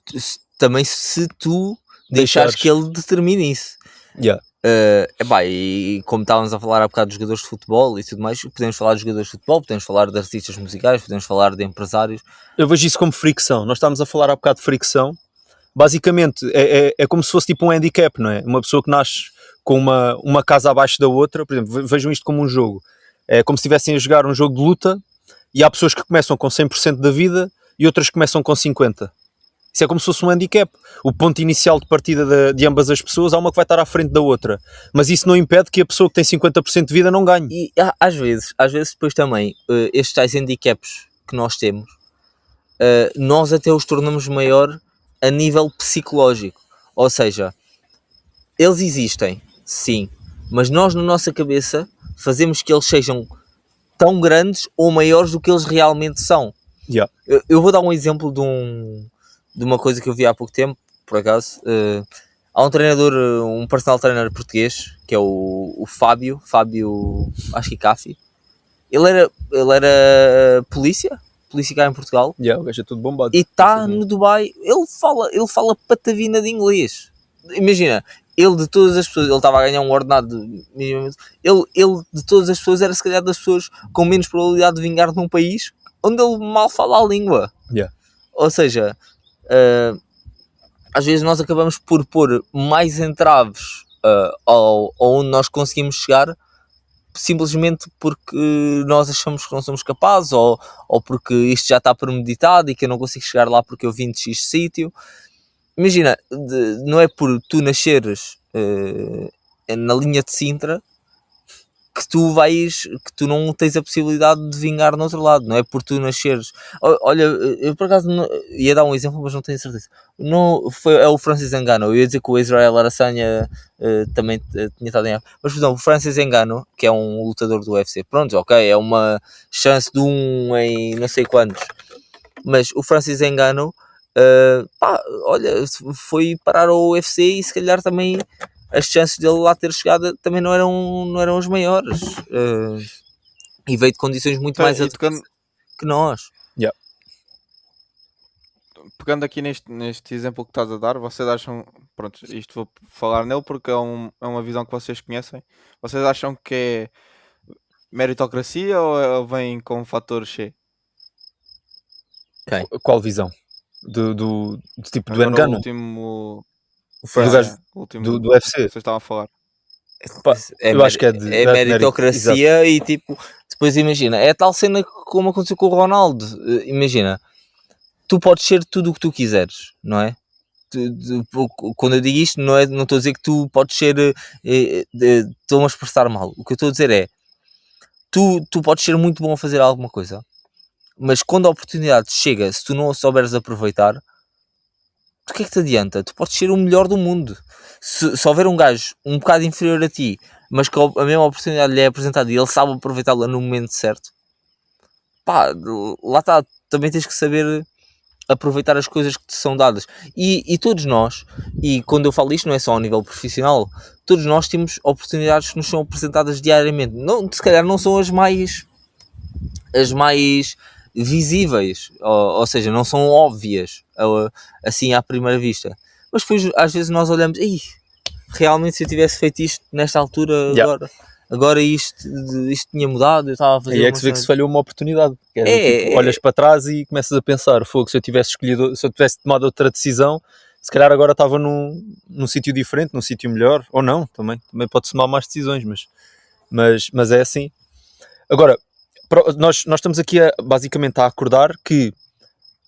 também se tu deixares que ele determine isso. Yeah. E como estávamos a falar há bocado dos jogadores de futebol e tudo mais, podemos falar de jogadores de futebol, podemos falar de artistas musicais, podemos falar de empresários. Eu vejo isso como fricção. Nós estávamos a falar há bocado de fricção. Basicamente é como se fosse tipo um handicap, não é? Uma pessoa que nasce com uma casa abaixo da outra, por exemplo, vejam isto como um jogo. É como se estivessem a jogar um jogo de luta e há pessoas que começam com 100% da vida e outras que começam com 50%. Isso é como se fosse um handicap. O ponto inicial de partida de ambas as pessoas, há uma que vai estar à frente da outra. Mas isso não impede que a pessoa que tem 50% de vida não ganhe. E às vezes depois também, estes tais handicaps que nós temos, nós até os tornamos maior a nível psicológico. Ou seja, eles existem, sim, mas nós na nossa cabeça fazemos que eles sejam tão grandes ou maiores do que eles realmente são. Yeah. Eu vou dar um exemplo de uma coisa que eu vi há pouco tempo, por acaso. Há um treinador, um personal trainer português, que é o Fábio, acho que Caffi. Ele era polícia cá em Portugal. O gajo é tudo bombado. E está no Dubai. Ele fala patavina de inglês. Imagina, ele de todas as pessoas, ele estava a ganhar um ordenado minimamente. Ele de todas as pessoas era se calhar das pessoas com menos probabilidade de vingar num país onde ele mal fala a língua. Yeah. Ou seja, às vezes nós acabamos por pôr mais entraves onde nós conseguimos chegar, simplesmente porque nós achamos que não somos capazes, ou porque isto já está premeditado e que eu não consigo chegar lá porque eu vim de X sítio. Imagina, não é por tu nasceres na linha de Sintra que tu não tens a possibilidade de vingar no outro lado. Não é por tu nasceres. Olha, eu por acaso ia dar um exemplo, mas não tenho certeza. É o Francis Ngannou. Eu ia dizer que o Israel Adesanya também tinha estado em. Mas, por exemplo, o Francis Ngannou, que é um lutador do UFC, pronto, ok, é uma chance de 1 em não sei quantos. Mas o Francis Ngannou, olha, foi parar ao UFC e se calhar também as chances dele lá ter chegado também não eram as maiores. E veio de condições muito mais adversas que nós. Yeah. Pegando aqui neste exemplo que estás a dar, vocês acham, pronto, isto vou falar nele porque é uma visão que vocês conhecem, vocês acham que é meritocracia ou vem com um fator C? Quem? Qual visão? Do tipo do Agora o Ngannou? último. O Do Francis. gajo O último do que UFC? vocês estavam a falar. Pá, eu acho que é de meritocracia e tipo, depois imagina, é tal cena como aconteceu com o Ronaldo. Imagina, tu podes ser tudo o que tu quiseres, não é? Quando eu digo isto, não estou a dizer que tu podes ser. Estou a expressar mal. O que eu estou a dizer é: tu podes ser muito bom a fazer alguma coisa, mas quando a oportunidade chega, se tu não a souberes aproveitar, o que é que te adianta? Tu podes ser o melhor do mundo. Se houver um gajo um bocado inferior a ti, mas que a mesma oportunidade lhe é apresentada e ele sabe aproveitá-la no momento certo, pá, lá está. Também tens que saber aproveitar as coisas que te são dadas. E todos nós, e quando eu falo isto não é só ao nível profissional, todos nós temos oportunidades que nos são apresentadas diariamente. Não, se calhar não são as mais visíveis, ou seja, não são óbvias assim à primeira vista. Mas depois às vezes nós olhamos, realmente se eu tivesse feito isto nesta altura, agora isto tinha mudado, eu estava a fazer. E é que se vê que se falhou uma oportunidade. Olhas para trás e começas a pensar, fogo, se eu tivesse tomado outra decisão, se calhar agora estava num sítio diferente, num sítio melhor, ou não, também pode-se tomar mais decisões, mas é assim. Agora, nós estamos aqui basicamente a acordar que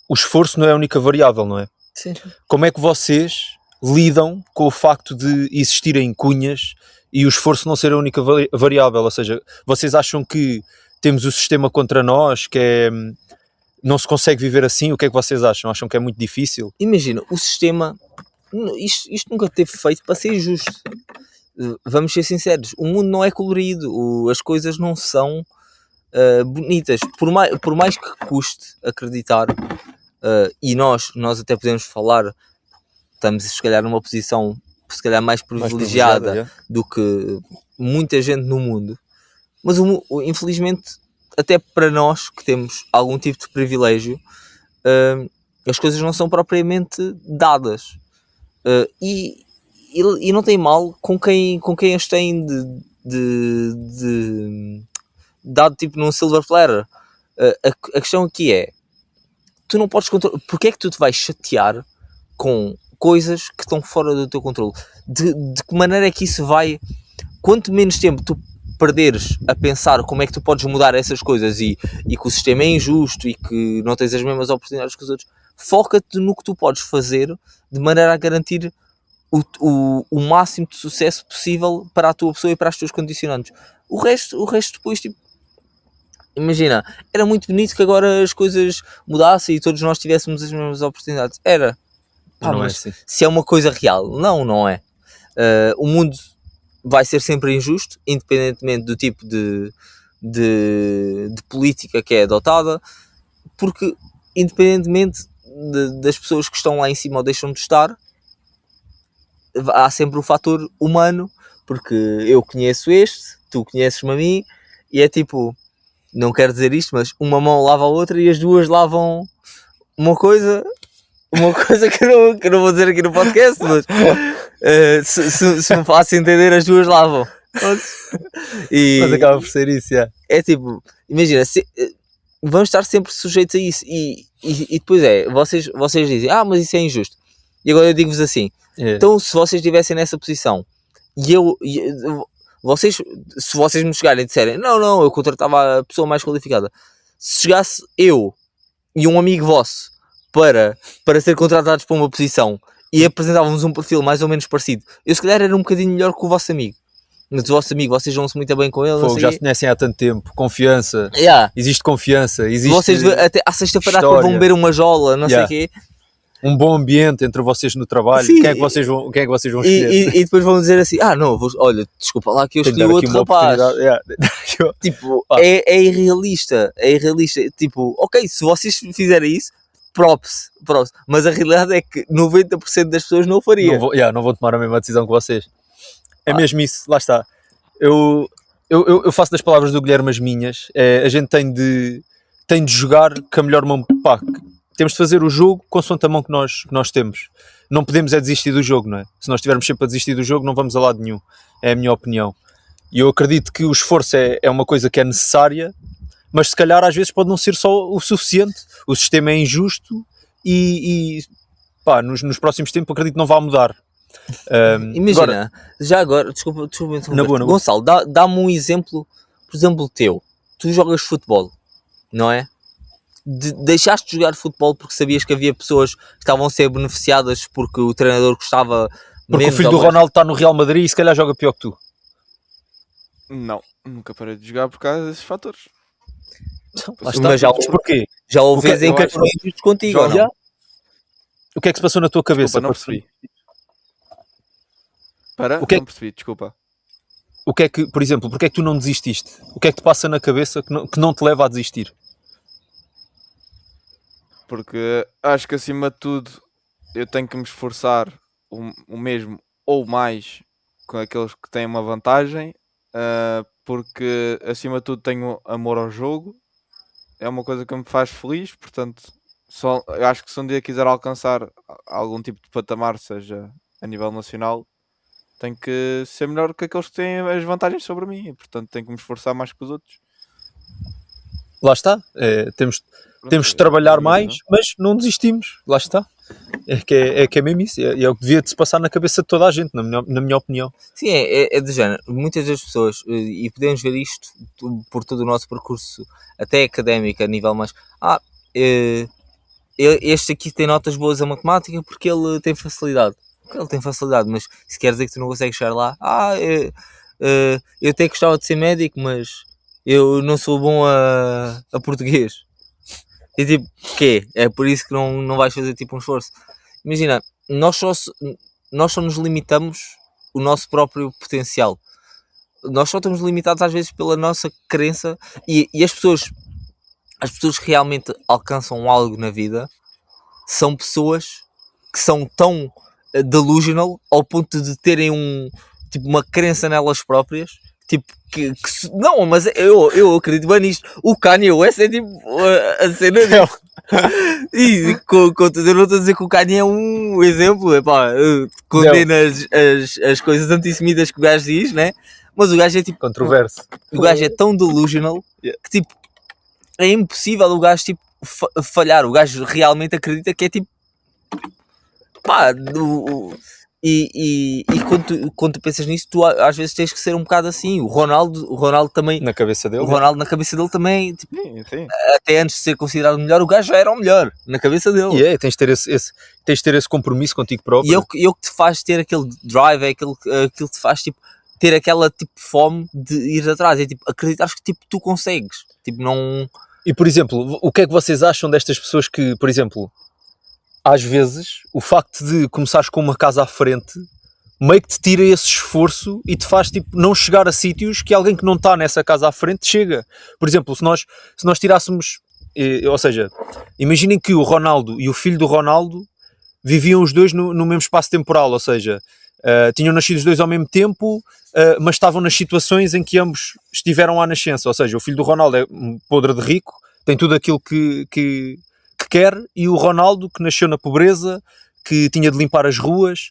o esforço não é a única variável, não é? Sim. Como é que vocês lidam com o facto de existirem cunhas e o esforço não ser a única variável? Ou seja, vocês acham que temos o sistema contra nós, que não se consegue viver assim? O que é que vocês acham? Acham que é muito difícil? Imagina, o sistema, isto nunca teve feito para ser justo. Vamos ser sinceros, o mundo não é colorido, as coisas não são bonitas, por mais que custe acreditar, e nós até podemos falar, estamos se calhar numa posição se calhar mais privilegiada do que muita gente no mundo, mas infelizmente até para nós que temos algum tipo de privilégio, as coisas não são propriamente dadas, e não tem mal com quem as tem dado tipo num silver platter. A questão aqui é, tu não podes controlar. Porque é que tu te vais chatear com coisas que estão fora do teu controle? De que maneira é que isso vai... Quanto menos tempo tu perderes a pensar como é que tu podes mudar essas coisas e que o sistema é injusto e que não tens as mesmas oportunidades que os outros, foca-te no que tu podes fazer de maneira a garantir o máximo de sucesso possível para a tua pessoa e para as tuas condicionantes. O resto depois, tipo, imagina, era muito bonito que agora as coisas mudassem e todos nós tivéssemos as mesmas oportunidades. Era. Mas assim. Se é uma coisa real, não é. O mundo vai ser sempre injusto, independentemente do tipo de política que é adotada, porque independentemente das pessoas que estão lá em cima ou deixam de estar, há sempre o fator humano, porque eu conheço tu conheces-me a mim, e é tipo... Não quero dizer isto, mas uma mão lava a outra e as duas lavam uma coisa que eu não vou dizer aqui no podcast, mas se me faço entender, as duas lavam. Mas acaba por ser isso, é tipo, imagina, vamos estar sempre sujeitos a isso e depois vocês dizem, mas isso é injusto. E agora eu digo-vos assim, então se vocês estivessem nessa posição se vocês me chegarem e disserem não, eu contratava a pessoa mais qualificada, se chegasse eu e um amigo vosso para ser contratados para uma posição e apresentávamos um perfil mais ou menos parecido, eu se calhar era um bocadinho melhor que o vosso amigo, mas o vosso amigo, vocês vão-se muito bem com ele. Já se conhecem há tanto tempo, confiança, existe confiança, existe vocês até à sexta-feira vão beber uma jola, não sei o quê. Um bom ambiente entre vocês no trabalho. Quem é que vocês vão escolher? E depois vão dizer assim, olha, desculpa lá que eu escolhi outro rapaz. Tipo, é irrealista. Tipo, ok, se vocês fizerem isso, props. Mas a realidade é que 90% das pessoas não o faria. Não vão tomar a mesma decisão que vocês. É mesmo isso, lá está. Eu faço das palavras do Guilherme as minhas. A gente tem de jogar com a melhor mão. Temos de fazer o jogo consoante a mão que nós temos. Não podemos desistir do jogo, não é? Se nós estivermos sempre a desistir do jogo, não vamos a lado nenhum. É a minha opinião. E eu acredito que o esforço é uma coisa que é necessária, mas se calhar às vezes pode não ser só o suficiente. O sistema é injusto e pá, nos próximos tempos acredito que não vai mudar. Imagina, já agora, desculpa Na boa. Gonçalo, dá-me um exemplo, por exemplo, teu. Tu jogas futebol, não é? Deixaste de jogar futebol porque sabias que havia pessoas que estavam a ser beneficiadas porque o treinador gostava Porque menos o filho do Ronaldo está no Real Madrid e se calhar joga pior que tu. Não, nunca parei de jogar por causa desses fatores. Lá está. Mas Mas porquê? já houve vezes em que eu acho- foram injustos contigo, ou não? Já? O que é que se passou na tua cabeça? Desculpa, não percebi. O que é Não percebi, desculpa. O que é que, por exemplo, porque é que tu não desististe? O que é que te passa na cabeça que não te leva a desistir? Porque acho que acima de tudo eu tenho que me esforçar o mesmo ou mais com aqueles que têm uma vantagem, porque acima de tudo tenho amor ao jogo, é uma coisa que me faz feliz, portanto eu acho que se um dia quiser alcançar algum tipo de patamar, seja a nível nacional, tenho que ser melhor que aqueles que têm as vantagens sobre mim, e, portanto tenho que me esforçar mais que os outros. Lá está. Temos de trabalhar mais, mas não desistimos. Lá está. É que é mesmo isso. É o que devia de se passar na cabeça de toda a gente, na minha opinião. Sim, é de género. Muitas das pessoas, e podemos ver isto por todo o nosso percurso, até académico, a nível mais. Este aqui tem notas boas a matemática porque ele tem facilidade. Ele tem facilidade, mas se quer dizer que tu não consegues chegar lá, eu até gostava de ser médico, mas eu não sou bom a português. E tipo, quê? É por isso que não vais fazer tipo um esforço. Imagina, nós só nos limitamos o nosso próprio potencial. Nós só estamos limitados às vezes pela nossa crença e as pessoas que realmente alcançam algo na vida são pessoas que são tão delusional ao ponto de terem uma crença nelas próprias, tipo, não, mas eu acredito bem nisto. O Kanye West é tipo a cena dele. E eu não estou a dizer que o Kanye é um exemplo, condena as coisas antissemitas que o gajo diz, né? Mas o gajo é tipo Controverso. O gajo é tão delusional que tipo é impossível o gajo tipo falhar. O gajo realmente acredita que é tipo e quando tu pensas nisso, tu às vezes tens que ser um bocado assim. O Ronaldo também, Na cabeça dele. o Ronaldo na cabeça dele também, tipo, Sim. até antes de ser considerado o melhor, o gajo já era o melhor na cabeça dele. Tens de ter esse compromisso contigo próprio. E é o que te faz ter aquele drive, é aquilo que te faz tipo, ter aquela tipo fome de ir atrás, é tipo, acreditares que tipo, tu consegues, tipo, não... E por exemplo, o que é que vocês acham destas pessoas que, por exemplo, às vezes o facto de começares com uma casa à frente meio que te tira esse esforço e te faz tipo não chegar a sítios que alguém que não está nessa casa à frente chega. Por exemplo, se nós tirássemos, ou seja, imaginem que o Ronaldo e o filho do Ronaldo viviam os dois no mesmo espaço temporal, ou seja, tinham nascido os dois ao mesmo tempo, mas estavam nas situações em que ambos estiveram à nascença, ou seja, o filho do Ronaldo é um podre de rico, tem tudo aquilo que quer, e o Ronaldo, que nasceu na pobreza, que tinha de limpar as ruas.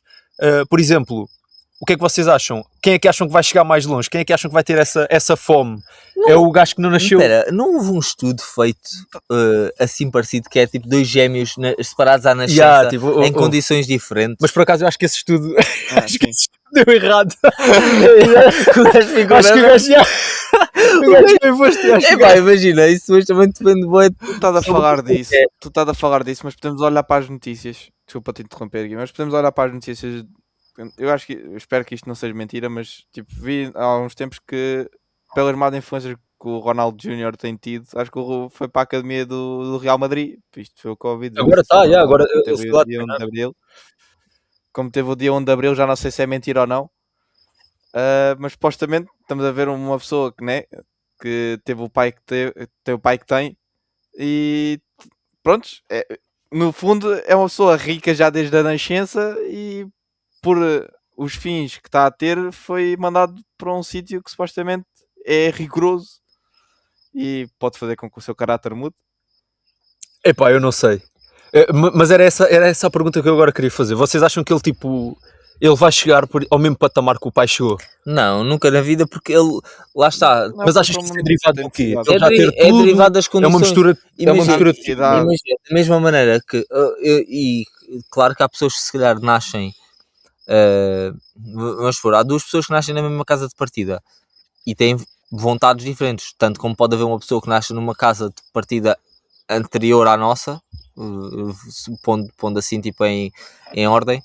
Por exemplo, o que é que vocês acham? Quem é que acham que vai chegar mais longe? Quem é que acham que vai ter essa fome? Não, é o gajo que não nasceu... Espera, não houve um estudo feito assim parecido, que é tipo dois gêmeos separados à nascença, em condições diferentes? Mas por acaso eu acho que esse estudo acho que esse estudo deu errado. Acho que o gajo imagina, isso depois também depende muito. Tu estás a falar disso, mas podemos olhar para as notícias. Desculpa te interromper aqui, mas podemos olhar para as notícias. Eu espero que isto não seja mentira, mas tipo, vi há uns tempos que, pelas más influências que o Ronaldo Júnior tem tido, acho que foi para a academia do Real Madrid. Isto foi o Covid. Agora está, agora teve o dia 1 de Abril. Como teve o dia 1 de Abril, já não sei se é mentira ou não. Mas supostamente estamos a ver uma pessoa que teve o pai tem o pai que tem, e pronto, no fundo é uma pessoa rica já desde a nascença, e por os fins que está a ter foi mandado para um sítio que supostamente é rigoroso e pode fazer com que o seu caráter mude. Epá, eu não sei. Mas era essa a pergunta que eu agora queria fazer. Vocês acham que ele ele vai chegar ao mesmo patamar que o pai chegou. Não, nunca na vida, porque ele, lá está, Não, Mas achas que porque isso é derivado do quê? identidade. Ele já ter é tudo, derivado das é uma condições. mistura, Imagina, de Identidade. imagina, da mesma maneira que, e claro que há pessoas que se calhar nascem, vamos supor, há duas pessoas que nascem na mesma casa de partida e têm vontades diferentes, tanto como pode haver uma pessoa que nasce numa casa de partida anterior à nossa, pondo assim tipo em ordem,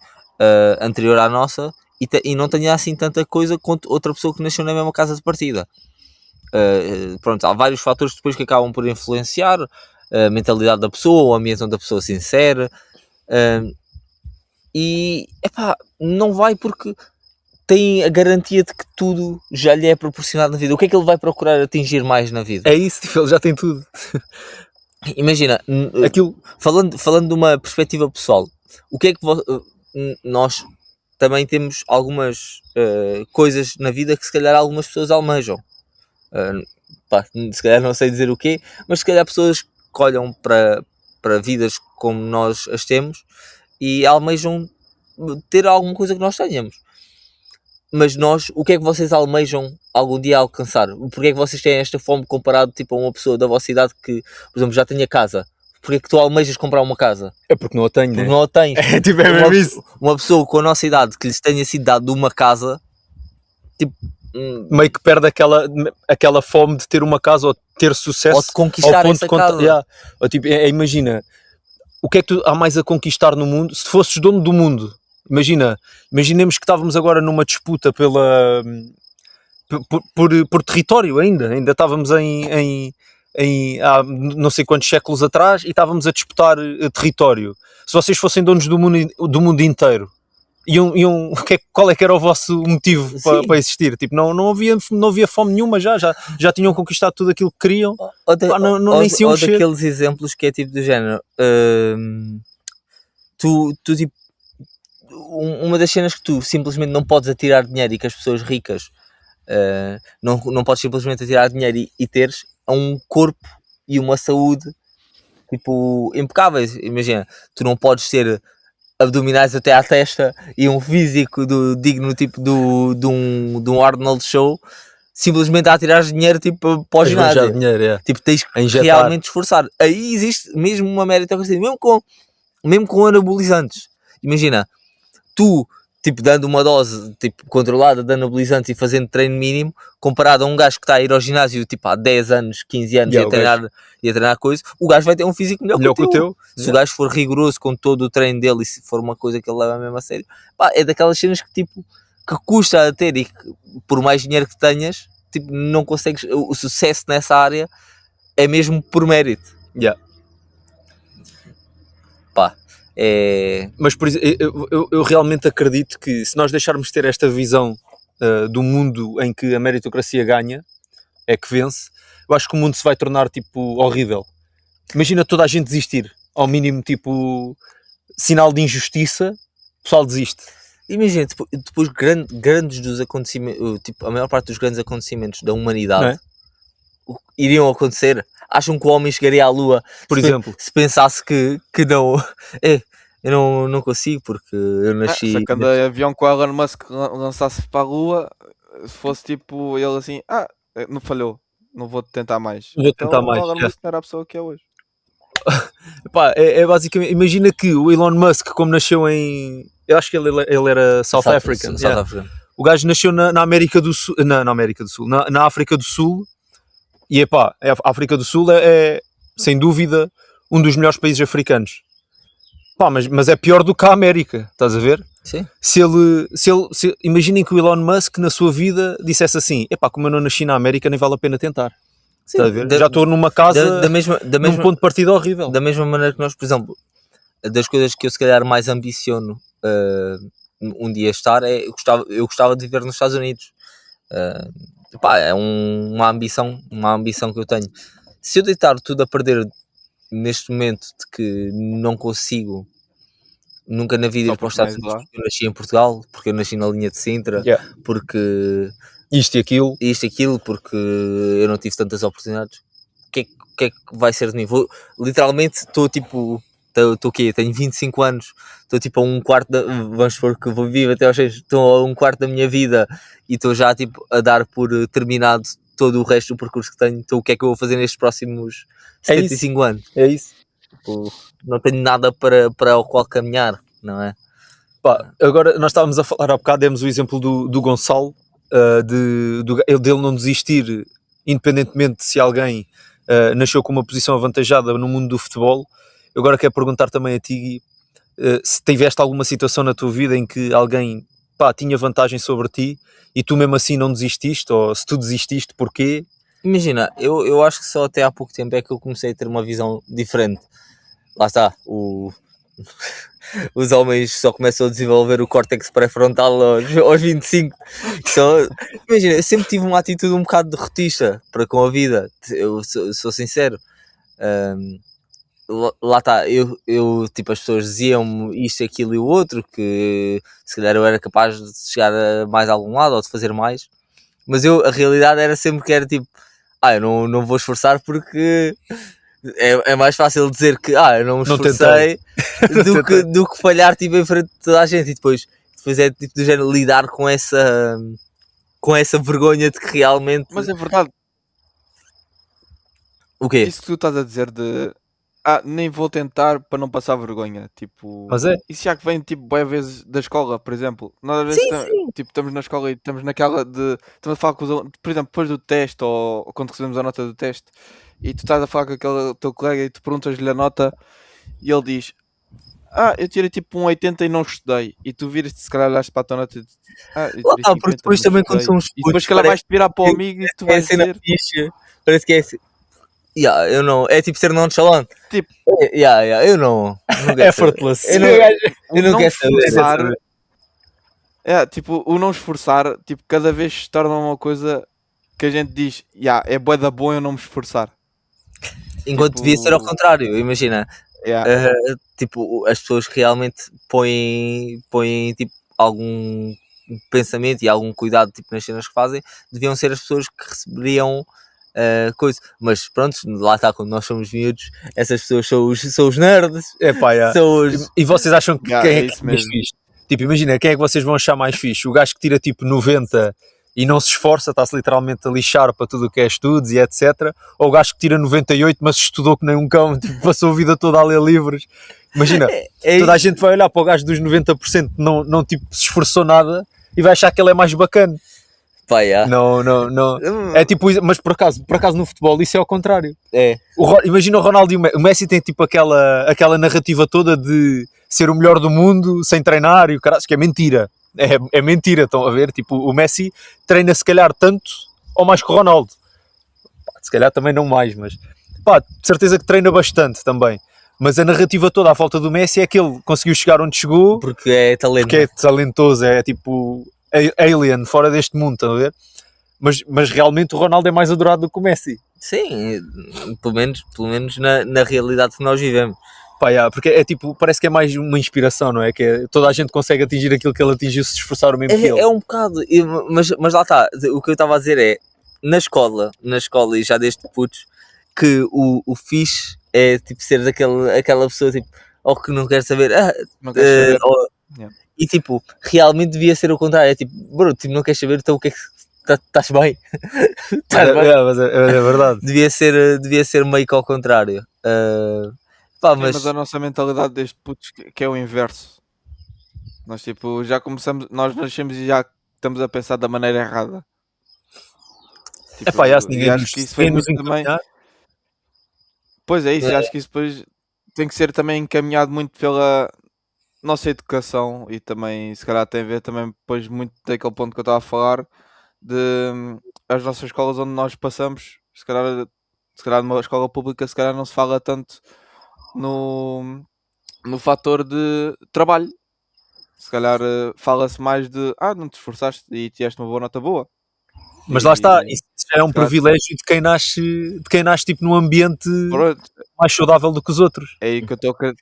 anterior à nossa, e não tenha assim tanta coisa quanto outra pessoa que nasceu na mesma casa de partida. Pronto, há vários fatores depois que acabam por influenciar a mentalidade da pessoa, o ambiente onde a pessoa se insere, e epá, não vai porque tem a garantia de que tudo já lhe é proporcionado na vida. O que é que ele vai procurar atingir mais na vida? É isso, tipo, ele já tem tudo. Imagina, Aquilo, falando de uma perspectiva pessoal, o que é que nós também temos algumas coisas na vida que se calhar algumas pessoas almejam. Pá, se calhar não sei dizer o quê, mas se calhar pessoas que olham para vidas como nós as temos e almejam ter alguma coisa que nós tenhamos. Mas nós, o que é que vocês almejam algum dia alcançar? Porquê é que vocês têm esta fome comparado tipo, a uma pessoa da vossa idade que, por exemplo, já tenha casa? Porquê é que tu almejas comprar uma casa? é porque não a tenho, Porque né? não a tens. É tipo, é mesmo isso. Uma pessoa com a nossa idade que lhes tenha sido dado uma casa, tipo, Meio que perde aquela fome de ter uma casa ou de ter sucesso. ou de conquistar essa casa. Yeah. Ou, tipo, imagina, o que é que há mais a conquistar no mundo? Se fosses dono do mundo, imaginemos que estávamos agora numa disputa por território ainda estávamos há não sei quantos séculos atrás e estávamos a disputar território. Se vocês fossem donos do mundo inteiro, qual é que era o vosso motivo para existir? Tipo, não havia fome nenhuma, já tinham conquistado tudo aquilo que queriam. Nem se iam mexer. Daqueles exemplos que é tipo do género, tu tipo, uma das cenas que tu simplesmente não podes atirar dinheiro e que as pessoas ricas não podes simplesmente atirar dinheiro e teres um corpo e uma saúde tipo impecáveis. Imagina, tu não podes ter abdominais até à testa e um físico digno tipo de um Arnold Show simplesmente a atirar dinheiro tipo para o ginásio. Tipo, tens que realmente esforçar. Aí existe mesmo uma meritocracia, mesmo com anabolizantes. Imagina, tu tipo dando uma dose tipo, controlada de anabolizantes e fazendo treino mínimo, comparado a um gajo que está a ir ao ginásio tipo, há 10 anos, 15 anos e a treinar coisas, o gajo vai ter um físico melhor que o teu. Se o gajo for rigoroso com todo o treino dele e se for uma coisa que ele leva mesmo a sério, pá, é daquelas cenas que tipo que custa a ter e que por mais dinheiro que tenhas, tipo, não consegues, o sucesso nessa área é mesmo por mérito. Pá, mas por isso, eu realmente acredito que se nós deixarmos ter esta visão do mundo em que a meritocracia ganha, é que vence, eu acho que o mundo se vai tornar tipo horrível. Imagina toda a gente desistir, ao mínimo tipo sinal de injustiça, o pessoal desiste. Imagina, depois grandes dos acontecimentos, tipo, a maior parte dos grandes acontecimentos da humanidade iriam acontecer. Acham que o homem chegaria à Lua, por exemplo, se pensasse que não, eu não consigo porque eu nasci. Se cada avião que o Elon Musk lançasse para a Lua fosse tipo ele assim, não falhou, não vou tentar mais. O Elon Musk não era a pessoa que é hoje. Pá, basicamente, imagina que o Elon Musk, como nasceu eu acho que ele era South African. O gajo nasceu na América do Sul, na África do Sul, e a África do Sul é sem dúvida um dos melhores países africanos. Pá, mas é pior do que a América, estás a ver? Sim. Imaginem que o Elon Musk na sua vida dissesse assim, como eu não nasci na América nem vale a pena tentar. Sim, já estou numa casa num ponto de partida horrível. Da mesma maneira que nós, por exemplo, das coisas que eu se calhar mais ambiciono um dia estar, eu gostava de viver nos Estados Unidos. É uma ambição que eu tenho. Se eu deitar tudo a perder neste momento de que não consigo nunca na vida ir para os Estados Unidos porque eu nasci em Portugal, porque eu nasci na linha de Sintra, porque isto e aquilo, porque eu não tive tantas oportunidades. O que é que vai ser de mim? Literalmente estou tipo estou aqui, tenho 25 anos, estou tipo a um quarto, vamos supor que vou viver até aos 6, estou a um quarto da minha vida e estou já tipo a dar por terminado todo o resto do percurso que tenho, então o que é que eu vou fazer nestes próximos É 75 anos? É isso. Tipo, não tenho nada para o qual caminhar, não é? Pá, agora nós estávamos a falar há bocado, demos o exemplo do Gonçalo, dele não desistir, independentemente de se alguém nasceu com uma posição avantajada no mundo do futebol. Eu agora quero perguntar também a ti se tiveste alguma situação na tua vida em que alguém tinha vantagem sobre ti e tu mesmo assim não desististe, ou se tu desististe, porquê? Imagina, eu acho que só até há pouco tempo é que eu comecei a ter uma visão diferente. Lá está, os homens só começam a desenvolver o córtex pré-frontal aos 25. Então, imagina, eu sempre tive uma atitude um bocado derrotista para com a vida, eu sou sincero. Lá está, eu tipo, as pessoas diziam-me isto, aquilo e o outro, que se calhar eu era capaz de chegar a mais a algum lado ou de fazer mais, mas a realidade era sempre que era tipo, eu não vou esforçar porque é mais fácil dizer que eu não me esforcei do que falhar tipo, em frente de toda a gente, e depois é tipo do género lidar com essa vergonha de que realmente. Mas é verdade, O quê? isso que tu estás a dizer de nem vou tentar para não passar vergonha. Tipo, Mas é. isso já que vem tipo bué vezes da escola, por exemplo. Nós às vezes Sim. tipo, estamos na escola e estamos naquela de. Estamos a falar com os alunos, por exemplo, depois do teste ou quando recebemos a nota do teste e tu estás a falar com aquele teu colega e tu perguntas-lhe a nota e ele diz: eu tirei tipo um 80 e não estudei. E tu viras-te, se calhar, olhaste para a tua nota e dizes: eu tirei Porque 50, depois mas também estudei. quando somos E depois que ela vais-te virar para o amigo e tu é a vais cena dizer: fixe, parece que é assim. Eu não, é tipo ser nonchalant. Tipo, eu não quero Effortless. eu não quero saber. esforçar. Tipo, o não esforçar, tipo, cada vez se torna uma coisa que a gente diz: é bué da bom eu não me esforçar. Enquanto Tipo, devia ser ao contrário, imagina. yeah. Tipo, as pessoas que realmente põem tipo, algum pensamento e algum cuidado tipo, nas cenas que fazem, deviam ser as pessoas que receberiam coisa. Mas pronto, lá está, quando nós somos miúdos, essas pessoas são os nerds. São os... E vocês acham que quem é isso que é mais mesmo. fixe? Tipo, imagina, quem é que vocês vão achar mais fixe? O gajo que tira tipo 90 e não se esforça, está-se literalmente a lixar para tudo o que é estudos e etc. Ou o gajo que tira 98 mas estudou que nem um cão, tipo, passou a vida toda a ler livros. Imagina, toda a gente vai olhar para o gajo dos 90% que não tipo, se esforçou nada e vai achar que ele é mais bacana. Não. É tipo, mas por acaso no futebol isso é ao contrário. Imagina o Ronaldo e o Messi tem tipo aquela narrativa toda de ser o melhor do mundo sem treinar e o cara, acho que é mentira. É mentira, estão a ver? Tipo, o Messi treina se calhar tanto ou mais que o Ronaldo. Se calhar também não mais, mas de certeza que treina bastante também. Mas a narrativa toda à volta do Messi é que ele conseguiu chegar onde chegou porque é talento. Porque é talentoso, é tipo alien, fora deste mundo, estão a ver? Mas realmente o Ronaldo é mais adorado do que o Messi. Sim, pelo menos na realidade que nós vivemos. Porque é tipo, parece que é mais uma inspiração, não é? Que toda a gente consegue atingir aquilo que ele atingiu se esforçar o mesmo que ele. É um bocado, mas lá está, o que eu estava a dizer é, na escola e já desde putos, que o fixe é tipo ser aquela pessoa tipo, ou que não quer saber, Não quer saber. E tipo, realmente devia ser o contrário, é tipo, bro, tipo, não queres saber, então o que é que estás bem? Mas é verdade. Devia ser meio que ao contrário. Mas a nossa mentalidade deste putos que é o inverso. Nós tipo, já começamos, nós nascemos e já estamos a pensar da maneira errada. Tipo, se ninguém acho que isso foi muito também. Pois é isso, acho que isso depois tem que ser também encaminhado muito pela nossa educação e também, se calhar tem a ver também depois muito daquele ponto que eu estava a falar de as nossas escolas onde nós passamos, se calhar numa escola pública se calhar não se fala tanto no fator de trabalho. Se calhar fala-se mais de não te esforçaste e tiveste uma boa nota boa. Mas lá está, isso já é um privilégio de quem nasce tipo num ambiente mais saudável do que os outros. É aí que eu estou a querer.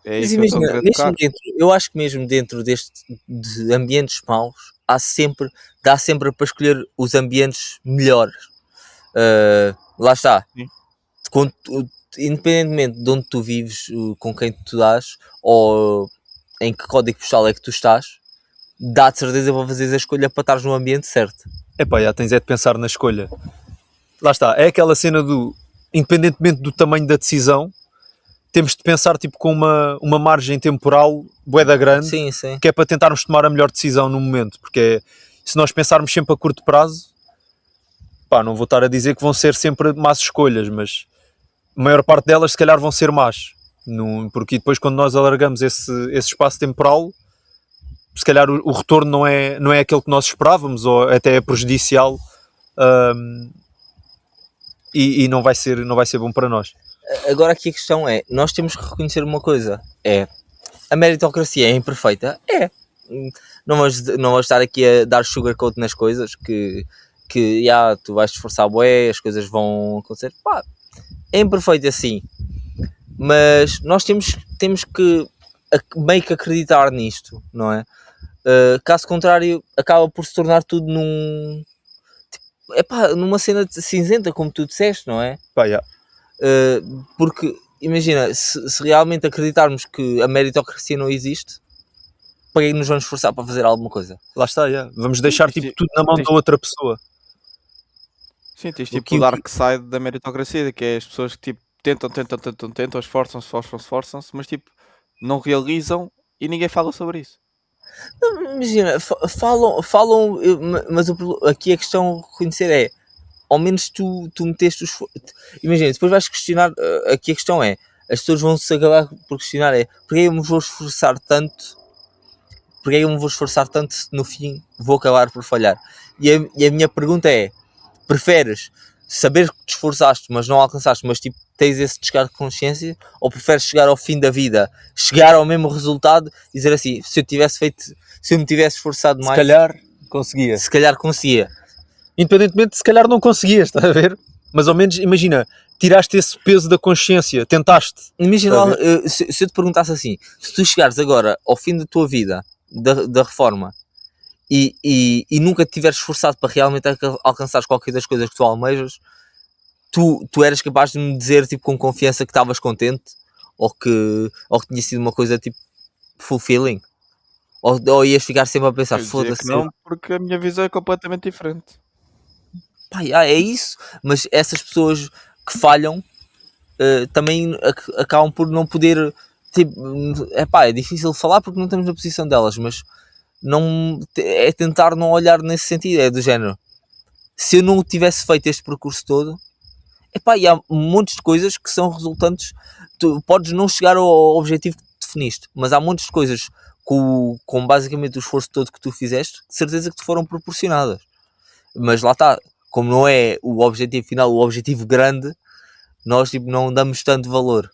Mas imagina, eu acho que mesmo dentro de ambientes maus dá sempre para escolher os ambientes melhores. Lá está. independentemente de onde tu vives, com quem tu dás, ou em que código postal é que tu estás, dá de certeza para fazeres a escolha para estares no ambiente certo. Epá, já tens é de pensar na escolha. Lá está, é aquela cena do, independentemente do tamanho da decisão, temos de pensar tipo com uma margem temporal bué da grande, Sim, sim. que é para tentarmos tomar a melhor decisão no momento, porque se nós pensarmos sempre a curto prazo, pá, não vou estar a dizer que vão ser sempre más escolhas, mas a maior parte delas se calhar vão ser más, porque depois quando nós alargamos esse espaço temporal, se calhar o retorno não é aquele que nós esperávamos, ou até é prejudicial, e não vai ser bom para nós. Agora aqui a questão é, nós temos que reconhecer uma coisa, a meritocracia é imperfeita? É. Não vamos estar aqui a dar sugarcoat nas coisas, que tu vais te esforçar bué, as coisas vão acontecer. Pá, é imperfeito assim, mas nós temos que meio que acreditar nisto, não é? Caso contrário, acaba por se tornar tudo numa cena cinzenta, como tu disseste, não é? Pá, yeah. Porque, imagina, se realmente acreditarmos que a meritocracia não existe, para que nos vamos esforçar para fazer alguma coisa? Lá está, yeah. Vamos deixar tipo, tudo na mão da outra pessoa. Sim, tens tipo o dark side da meritocracia, que é as pessoas que tipo tentam, esforçam-se, mas tipo não realizam e ninguém fala sobre isso. Não, imagina, falam, mas aqui a questão a reconhecer é, ao menos tu meteste os... Imagina, depois vais questionar, aqui a questão é, as pessoas vão se acabar por questionar porque eu me vou esforçar tanto, se no fim vou acabar por falhar? E a minha pergunta é, preferes saber que te esforçaste mas não alcançaste, mas tipo tens esse descargo de consciência, ou preferes chegar ao fim da vida, chegar ao mesmo resultado e dizer assim, se eu me tivesse esforçado mais, se calhar conseguia. Independentemente, se calhar não conseguias, estás a ver? Mas ao menos, imagina, tiraste esse peso da consciência, tentaste. Imagina, se eu te perguntasse assim, se tu chegares agora ao fim da tua vida, da reforma, e nunca te tiveres esforçado para realmente alcançares qualquer das coisas que tu almejas, tu eras capaz de me dizer tipo, com confiança que estavas contente, ou que tinha sido uma coisa tipo fulfilling, ou ias ficar sempre a pensar, foda-se. Não, porque a minha visão é completamente diferente. Pá, é isso, mas essas pessoas que falham também acabam por não poder, tipo, é difícil falar porque não estamos na posição delas, mas não, é tentar não olhar nesse sentido, é do género, se eu não tivesse feito este percurso todo, e há montes de coisas que são resultantes, tu podes não chegar ao objetivo que definiste, mas há montes de coisas com basicamente o esforço todo que tu fizeste, de certeza que te foram proporcionadas, mas lá está, como não é o objetivo final, o objetivo grande, nós tipo, não damos tanto valor.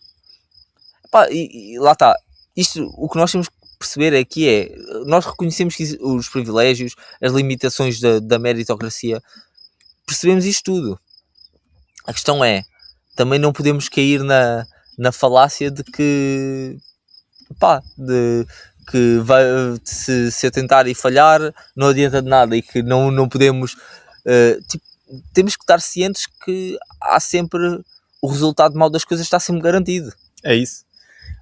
E lá está, isto, o que nós temos que perceber aqui é, nós reconhecemos que os privilégios, as limitações da meritocracia, percebemos isto tudo. A questão é, também não podemos cair na falácia de que se eu tentar e falhar não adianta de nada, e que não podemos temos que estar cientes que há sempre o resultado mau das coisas está sempre garantido. É isso.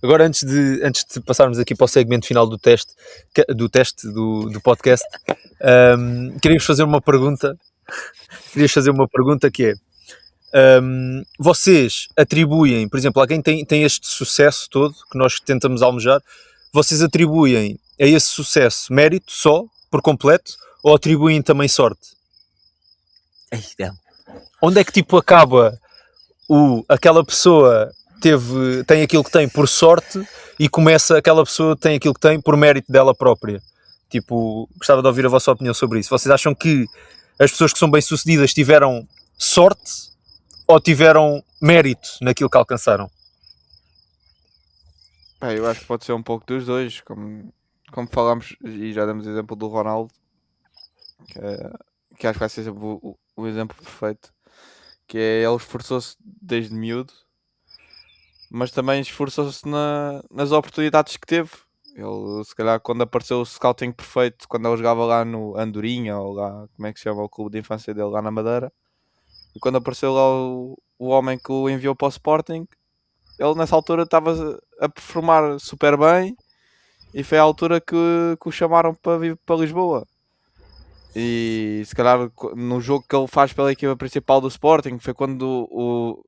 Agora, antes de passarmos aqui para o segmento final do teste do podcast, queríamos fazer uma pergunta. Que é, vocês atribuem, por exemplo, alguém tem este sucesso todo que nós tentamos almejar, vocês atribuem a esse sucesso mérito só, por completo, ou atribuem também sorte? Onde é que tipo acaba aquela pessoa tem aquilo que tem por sorte e começa aquela pessoa tem aquilo que tem por mérito dela própria? Tipo, gostava de ouvir a vossa opinião sobre isso. Vocês acham que as pessoas que são bem-sucedidas tiveram sorte ou tiveram mérito naquilo que alcançaram? Eu acho que pode ser um pouco dos dois, como falámos e já demos o exemplo do Ronaldo, que acho que vai ser sempre o exemplo perfeito, que é ele esforçou-se desde miúdo, mas também esforçou-se nas oportunidades que teve. Ele, se calhar, quando apareceu o scouting perfeito, quando ele jogava lá no Andorinha, ou lá, como é que se chama o clube de infância dele, lá na Madeira, e quando apareceu lá o homem que o enviou para o Sporting, ele nessa altura estava a performar super bem e foi a altura que o chamaram para vir para Lisboa. E se calhar no jogo que ele faz pela equipa principal do Sporting foi quando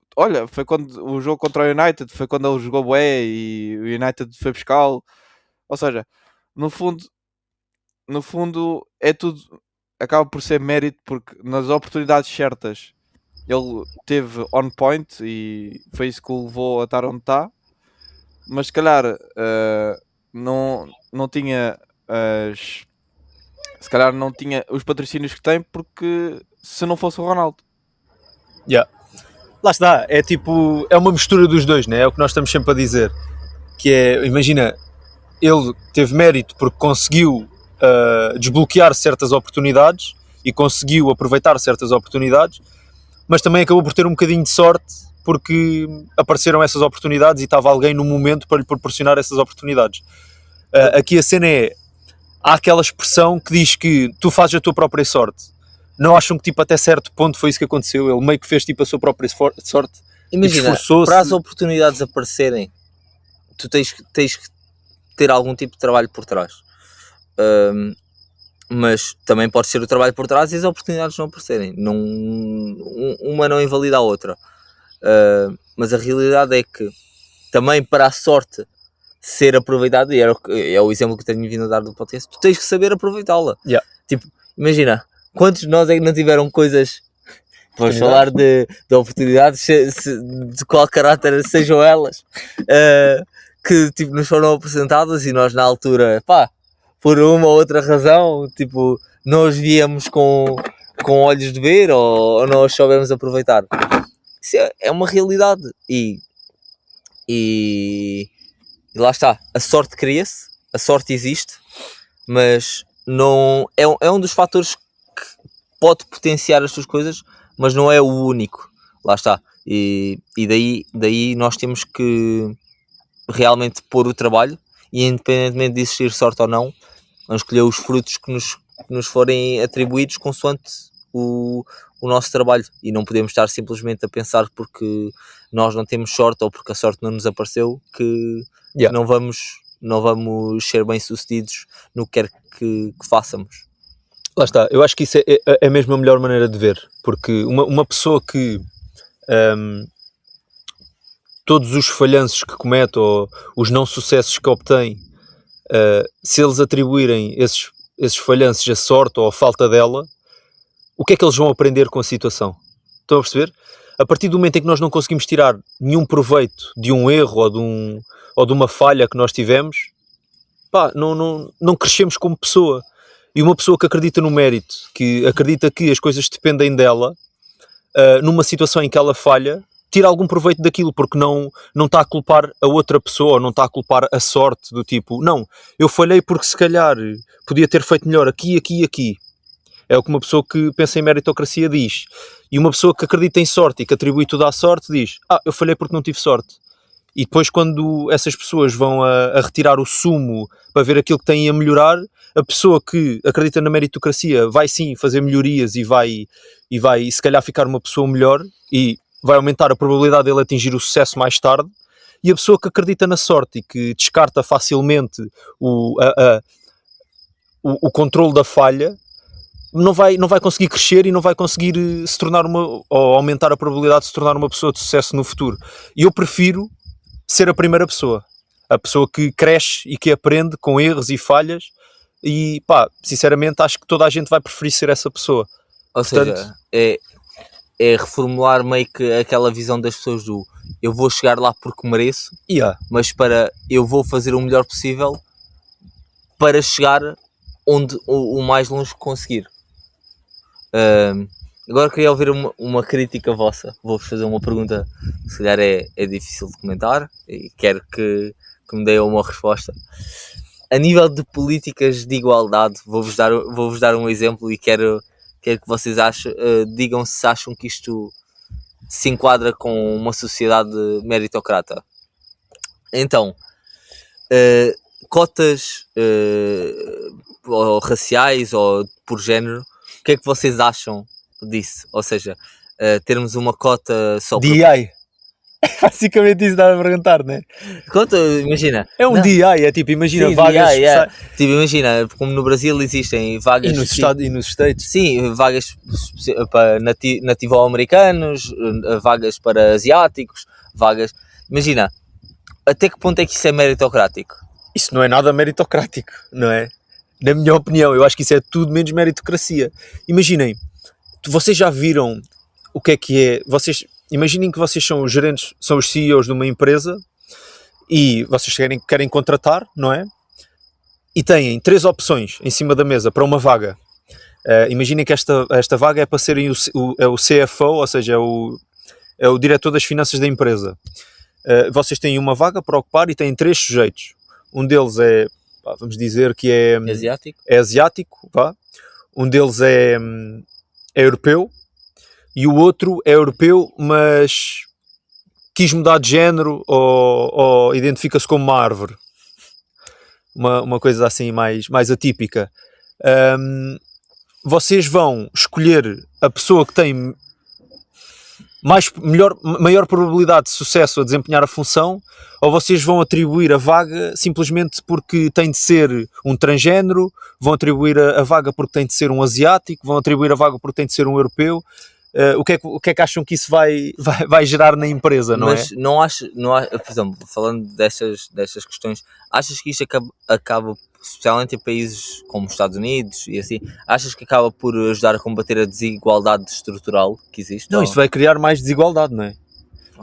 foi quando o jogo contra o United, foi quando ele jogou bué e o United foi buscá-lo. Ou seja, no fundo é tudo, acaba por ser mérito, porque nas oportunidades certas ele teve on point e foi isso que o levou a estar onde está. Mas se calhar não tinha se calhar não tinha os patrocínios que tem, porque se não fosse o Ronaldo. Yeah. Lá está, é tipo, é uma mistura dos dois, né? É o que nós estamos sempre a dizer, que é, imagina, ele teve mérito porque conseguiu desbloquear certas oportunidades e conseguiu aproveitar certas oportunidades, mas também acabou por ter um bocadinho de sorte porque apareceram essas oportunidades e estava alguém no momento para lhe proporcionar essas oportunidades. Aqui a cena é, há aquela expressão que diz que tu fazes a tua própria sorte. Não acham que tipo até certo ponto foi isso que aconteceu? Ele meio que fez tipo a sua própria sorte. Imagina, para as oportunidades aparecerem, tu tens que ter algum tipo de trabalho por trás. Mas também pode ser o trabalho por trás e as oportunidades não aparecerem. Uma não invalida a outra. Mas a realidade é que também para a sorte ser aproveitada, e é o exemplo que tenho vindo a dar do podcast, tu tens que saber aproveitá-la. Yeah. Tipo, imagina, quantos de nós é que não tiveram coisas, vamos falar de oportunidades, de qual caráter sejam elas, que tipo, nos foram apresentadas e nós na altura, pá, por uma ou outra razão, tipo, não os víamos com olhos de ver ou não os soubemos aproveitar. Isso é uma realidade e lá está, a sorte cria-se, a sorte existe, mas não é um dos fatores que pode potenciar as suas coisas, mas não é o único. Lá está, e daí nós temos que realmente pôr o trabalho e independentemente de existir sorte ou não, vamos escolher os frutos que nos forem atribuídos consoante o nosso trabalho, e não podemos estar simplesmente a pensar porque nós não temos sorte ou porque a sorte não nos apareceu que não vamos ser bem sucedidos no que quer que façamos. Lá está, eu acho que isso é mesmo a melhor maneira de ver, porque uma pessoa que todos os falhanços que comete ou os não sucessos que obtém, se eles atribuírem esses falhanços a sorte ou a falta dela, o que é que eles vão aprender com a situação? Estão a perceber? A partir do momento em que nós não conseguimos tirar nenhum proveito de um erro ou de uma falha que nós tivemos, pá, não crescemos como pessoa. E uma pessoa que acredita no mérito, que acredita que as coisas dependem dela, numa situação em que ela falha, tira algum proveito daquilo, porque não está a culpar a outra pessoa, não está a culpar a sorte, do tipo, não, eu falhei porque se calhar podia ter feito melhor aqui, aqui e aqui. É o que uma pessoa que pensa em meritocracia diz. E uma pessoa que acredita em sorte e que atribui tudo à sorte diz, eu falhei porque não tive sorte. E depois quando essas pessoas vão a retirar o sumo para ver aquilo que têm a melhorar, a pessoa que acredita na meritocracia vai sim fazer melhorias e vai se calhar ficar uma pessoa melhor e vai aumentar a probabilidade dele atingir o sucesso mais tarde. E a pessoa que acredita na sorte e que descarta facilmente o controle da falha, não vai conseguir crescer e não vai conseguir se tornar ou aumentar a probabilidade de se tornar uma pessoa de sucesso no futuro. E eu prefiro ser a primeira pessoa, a pessoa que cresce e que aprende com erros e falhas, e pá, sinceramente acho que toda a gente vai preferir ser essa pessoa. Ou seja, é reformular meio que aquela visão das pessoas do eu vou chegar lá porque mereço, mas eu vou fazer o melhor possível para chegar onde o mais longe conseguir. Agora queria ouvir uma crítica vossa. Vou-vos fazer uma pergunta, se calhar é difícil de comentar e quero que me deem uma resposta. A nível de políticas de igualdade, vou-vos dar um exemplo e quero que vocês digam se acham que isto se enquadra com uma sociedade meritocrata. Então, cotas ou raciais ou por género, o que é que vocês acham disso? Ou seja, termos uma cota só... DI. Basicamente isso estava a perguntar, não é? Conta, imagina. É um Não. DI, é tipo, imagina Sim, vagas yeah. Tipo, imagina, como no Brasil existem vagas. e nos Estados e nos States. Sim, vagas para nativo-americanos, vagas para asiáticos, vagas. Imagina, até que ponto é que isso é meritocrático? Isso não é nada meritocrático, não é? Na minha opinião, eu acho que isso é tudo menos meritocracia. Imaginem, vocês já viram o que é? Vocês imaginem que vocês são os gerentes, são os CEOs de uma empresa e vocês querem contratar, não é? E têm 3 opções em cima da mesa para uma vaga. Imaginem que esta vaga é para serem o CFO, ou seja, é o diretor das finanças da empresa. Vocês têm uma vaga para ocupar e têm 3 sujeitos. Um deles é, vamos dizer que é asiático, vá. Um deles é europeu e o outro é europeu, mas quis mudar de género ou identifica-se como uma árvore. Uma coisa assim mais atípica. Vocês vão escolher a pessoa que tem maior probabilidade de sucesso a desempenhar a função, ou vocês vão atribuir a vaga simplesmente porque tem de ser um transgénero, vão atribuir a vaga porque tem de ser um asiático, vão atribuir a vaga porque tem de ser um europeu. O que é que acham que isso vai gerar na empresa, não Mas é? não acho, por exemplo, falando destas questões, achas que isto acaba, especialmente em países como os Estados Unidos e assim, achas que acaba por ajudar a combater a desigualdade estrutural que existe? Não, isso vai criar mais desigualdade, não é?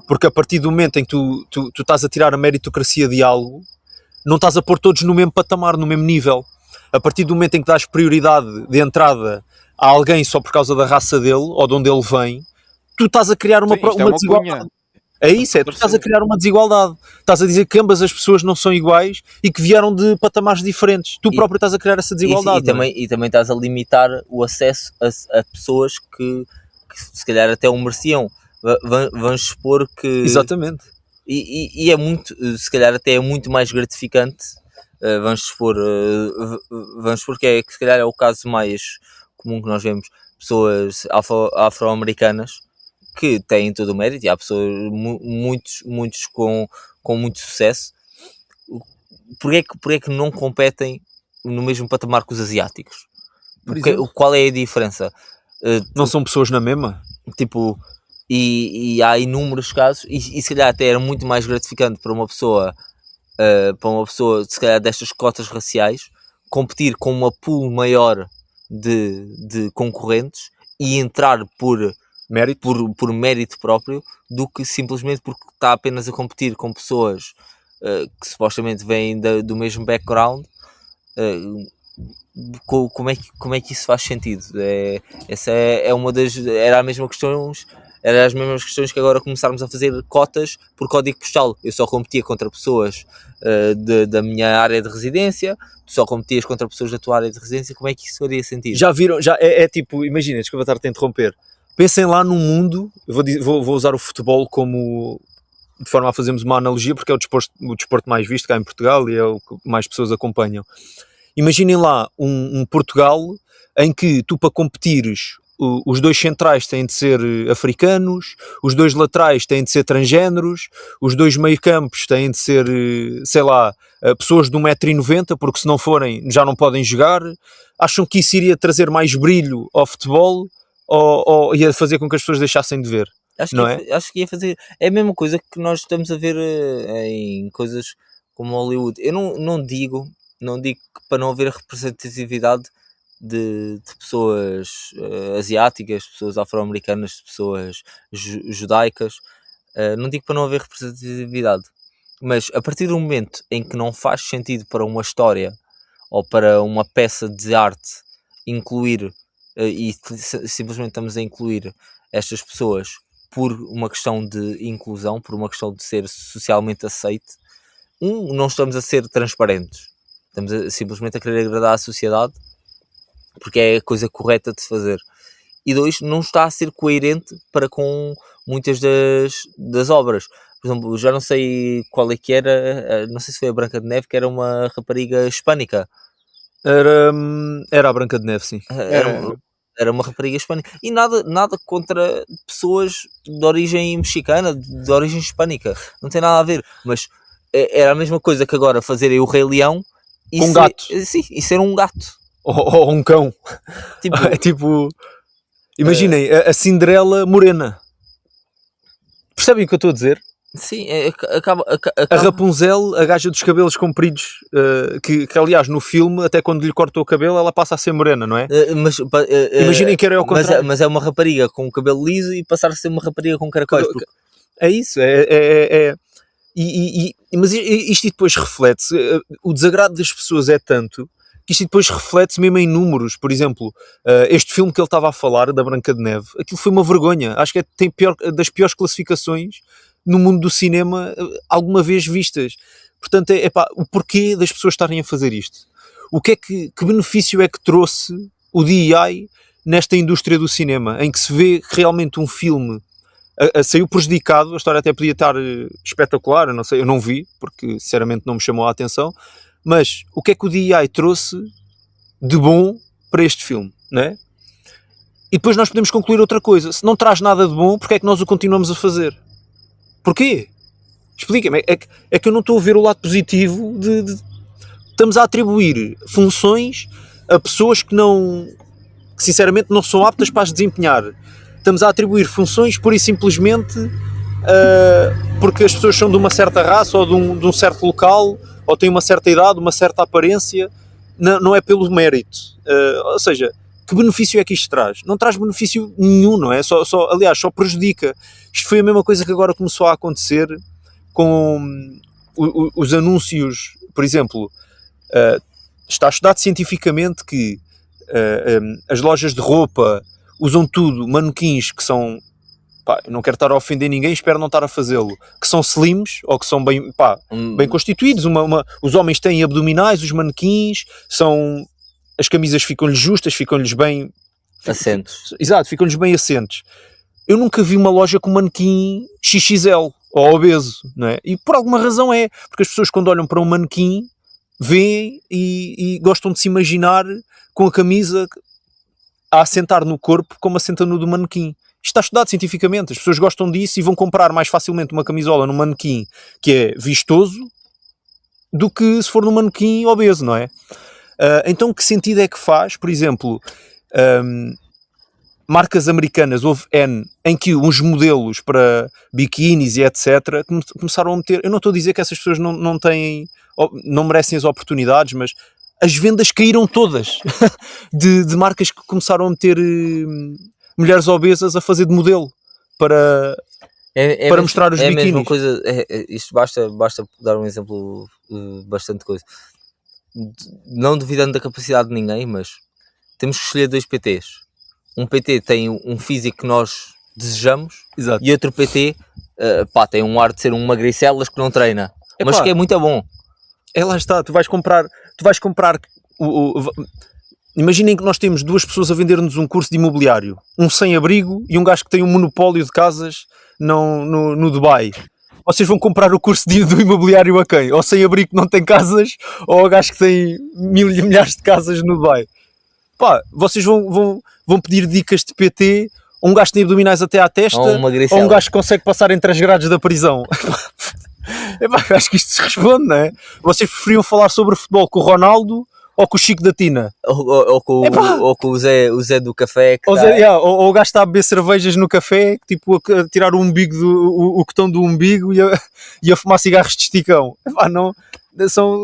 Porque a partir do momento em que tu estás a tirar a meritocracia de algo, não estás a pôr todos no mesmo patamar, no mesmo nível. A partir do momento em que dás prioridade de entrada a alguém só por causa da raça dele ou de onde ele vem, tu estás a criar uma desigualdade. Cunha. É isso, tu estás a criar uma desigualdade. Estás a dizer que ambas as pessoas não são iguais e que vieram de patamares diferentes. Tu próprio estás a criar essa desigualdade. E também estás a limitar o acesso a pessoas que se calhar até o mereciam. Vamos supor que... Exatamente. E é muito, se calhar até é muito mais gratificante, vamos supor que se calhar é o caso mais comum que nós vemos, pessoas afro-americanas que têm todo o mérito, e há pessoas, muitos com muito sucesso. Porquê é que não competem no mesmo patamar que os asiáticos? Qual é a diferença? Não são pessoas na mesma? Tipo, e há inúmeros casos, e se calhar até era muito mais gratificante para uma pessoa, se calhar destas cotas raciais, competir com uma pool maior de concorrentes e entrar por mérito próprio, do que simplesmente porque está apenas a competir com pessoas que supostamente vêm do mesmo background. Como é que isso faz sentido? Essa é uma das... Era as mesmas questões que agora começarmos a fazer cotas por código postal. Eu só competia contra pessoas da minha área de residência, tu só competias contra pessoas da tua área de residência. Como é que isso faria sentido? Já viram? É tipo, imagina, desculpa estar-te a interromper. Pensem lá num mundo, vou usar o futebol como de forma a fazermos uma analogia, porque é o desporto mais visto cá em Portugal e é o que mais pessoas acompanham. Imaginem lá um Portugal em que tu, para competires, os 2 centrais têm de ser africanos, os 2 laterais têm de ser transgéneros, os 2 meio-campos têm de ser, sei lá, pessoas de 1,90 m, porque se não forem já não podem jogar. Acham que isso iria trazer mais brilho ao futebol ou ia fazer com que as pessoas deixassem de ver? Acho que ia fazer... É a mesma coisa que nós estamos a ver em coisas como Hollywood. Eu não digo que para não haver representatividade de pessoas asiáticas, pessoas afro-americanas, pessoas judaicas, não digo para não haver representatividade, mas a partir do momento em que não faz sentido para uma história ou para uma peça de arte incluir, e simplesmente estamos a incluir estas pessoas por uma questão de inclusão, por uma questão de ser socialmente aceite, não estamos a ser transparentes, estamos simplesmente a querer agradar à sociedade porque é a coisa correta de se fazer. E 2, não está a ser coerente para com muitas das obras. Por exemplo, já não sei qual é que era, não sei se foi a Branca de Neve, que era uma rapariga hispânica. Era a Branca de Neve, sim. Era uma rapariga hispânica. E nada contra pessoas de origem mexicana, de origem hispânica. Não tem nada a ver. Mas era a mesma coisa que agora fazerem o Rei Leão e Com um gato. Sim, e ser um gato. Ou um cão. Tipo, É tipo, imaginem, a Cinderela morena. Percebem o que eu estou a dizer? sim, acaba. A Rapunzel, a gaja dos cabelos compridos, que aliás no filme, até quando lhe cortou o cabelo, ela passa a ser morena, não é? Imaginem que era ao contrário. Mas é uma rapariga com o cabelo liso e passar a ser uma rapariga com caracóis. É isso, mas isto depois reflete-se, o desagrado das pessoas é tanto que isto depois reflete-se mesmo em números. Por exemplo, este filme que ele estava a falar, da Branca de Neve, aquilo foi uma vergonha. Acho que tem das piores classificações no mundo do cinema alguma vez vistas. Portanto, o porquê das pessoas estarem a fazer isto? Que benefício é que trouxe o DEI nesta indústria do cinema, em que se vê realmente um filme saiu prejudicado, a história até podia estar espetacular, eu não sei, eu não vi, porque sinceramente não me chamou a atenção, mas o que é que o DEI trouxe de bom para este filme, não é? E depois nós podemos concluir outra coisa, se não traz nada de bom, porque é que nós o continuamos a fazer? Porquê? Explica-me, é que eu não estou a ver o lado positivo estamos a atribuir funções a pessoas que sinceramente não são aptas para as desempenhar. Estamos a atribuir funções pura e simplesmente porque as pessoas são de uma certa raça ou de um certo local, ou têm uma certa idade, uma certa aparência, não é pelo mérito. Ou seja, que benefício é que isto traz? Não traz benefício nenhum, não é? Aliás, só prejudica. Isto foi a mesma coisa que agora começou a acontecer com os anúncios, por exemplo, está estudado cientificamente que as lojas de roupa usam tudo, manequins que são, eu não quero estar a ofender ninguém, espero não estar a fazê-lo, que são slims, ou que são bem constituídos, os homens têm abdominais, os manequins, as camisas ficam-lhes justas, ficam-lhes bem... Assentos. Exato, ficam-lhes bem assentos. Eu nunca vi uma loja com manequim XXL, ou obeso, não é? E por alguma razão porque as pessoas quando olham para um manequim, veem e gostam de se imaginar com a camisa a assentar no corpo como assenta no do manequim. Isto está estudado cientificamente, as pessoas gostam disso e vão comprar mais facilmente uma camisola no manequim que é vistoso do que se for no manequim obeso, não é? Então que sentido é que faz, por exemplo, marcas americanas, houve N, em que uns modelos para biquinis e etc. começaram a meter, eu não estou a dizer que essas pessoas não merecem as oportunidades, mas as vendas caíram todas de marcas que começaram a meter mulheres obesas a fazer de modelo para mostrar os biquinis. É a mesma coisa, isto basta dar um exemplo bastante coisa. Não duvidando da capacidade de ninguém, mas temos que escolher 2 PTs. Um PT tem um físico que nós desejamos. Exato. E outro PT tem um ar de ser um magricelas que não treina, mas que é muito bom. Lá está, tu vais comprar imaginem que nós temos 2 pessoas a vender-nos um curso de imobiliário, um sem-abrigo e um gajo que tem um monopólio de casas no Dubai. Vocês vão comprar o curso do imobiliário a quem? Ou sem-abrigo que não tem casas, ou ao gajo que tem milhares de casas no Dubai? Vocês vão pedir dicas de PT a um gajo que tem abdominais até à testa, ou um gajo que consegue passar entre as grades da prisão? Acho que isto se responde, não é? Vocês preferiam falar sobre futebol com o Ronaldo ou com o Chico da Tina? Ou com o Zé do café. Ou o gajo está a beber cervejas no café, tipo a tirar o umbigo o cotão do umbigo e a fumar cigarros de esticão. Não,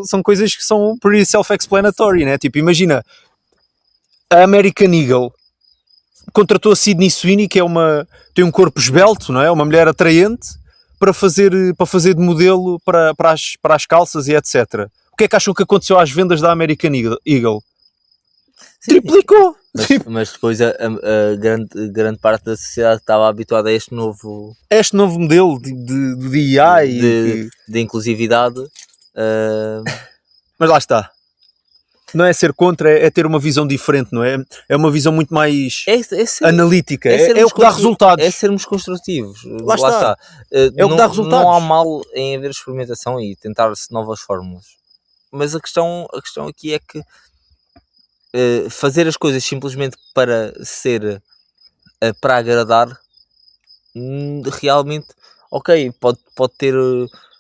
são coisas que são pretty self-explanatory, né? Tipo, imagina, a American Eagle contratou a Sydney Sweeney, que tem um corpo esbelto, não é? Uma mulher atraente, para fazer de modelo para as calças e etc. O que é que acham que aconteceu às vendas da American Eagle? Sim. Triplicou! Mas depois a grande parte da sociedade estava habituada a este novo modelo de DEI de inclusividade. Mas lá está. Não é ser contra, é ter uma visão diferente, não é? É uma visão muito mais analítica. É o que dá resultados. É sermos construtivos. Lá está. É o que dá resultados. Não há mal em haver experimentação e tentar-se novas fórmulas. Mas a questão aqui é que fazer as coisas simplesmente para ser, para agradar, realmente, ok, pode ter,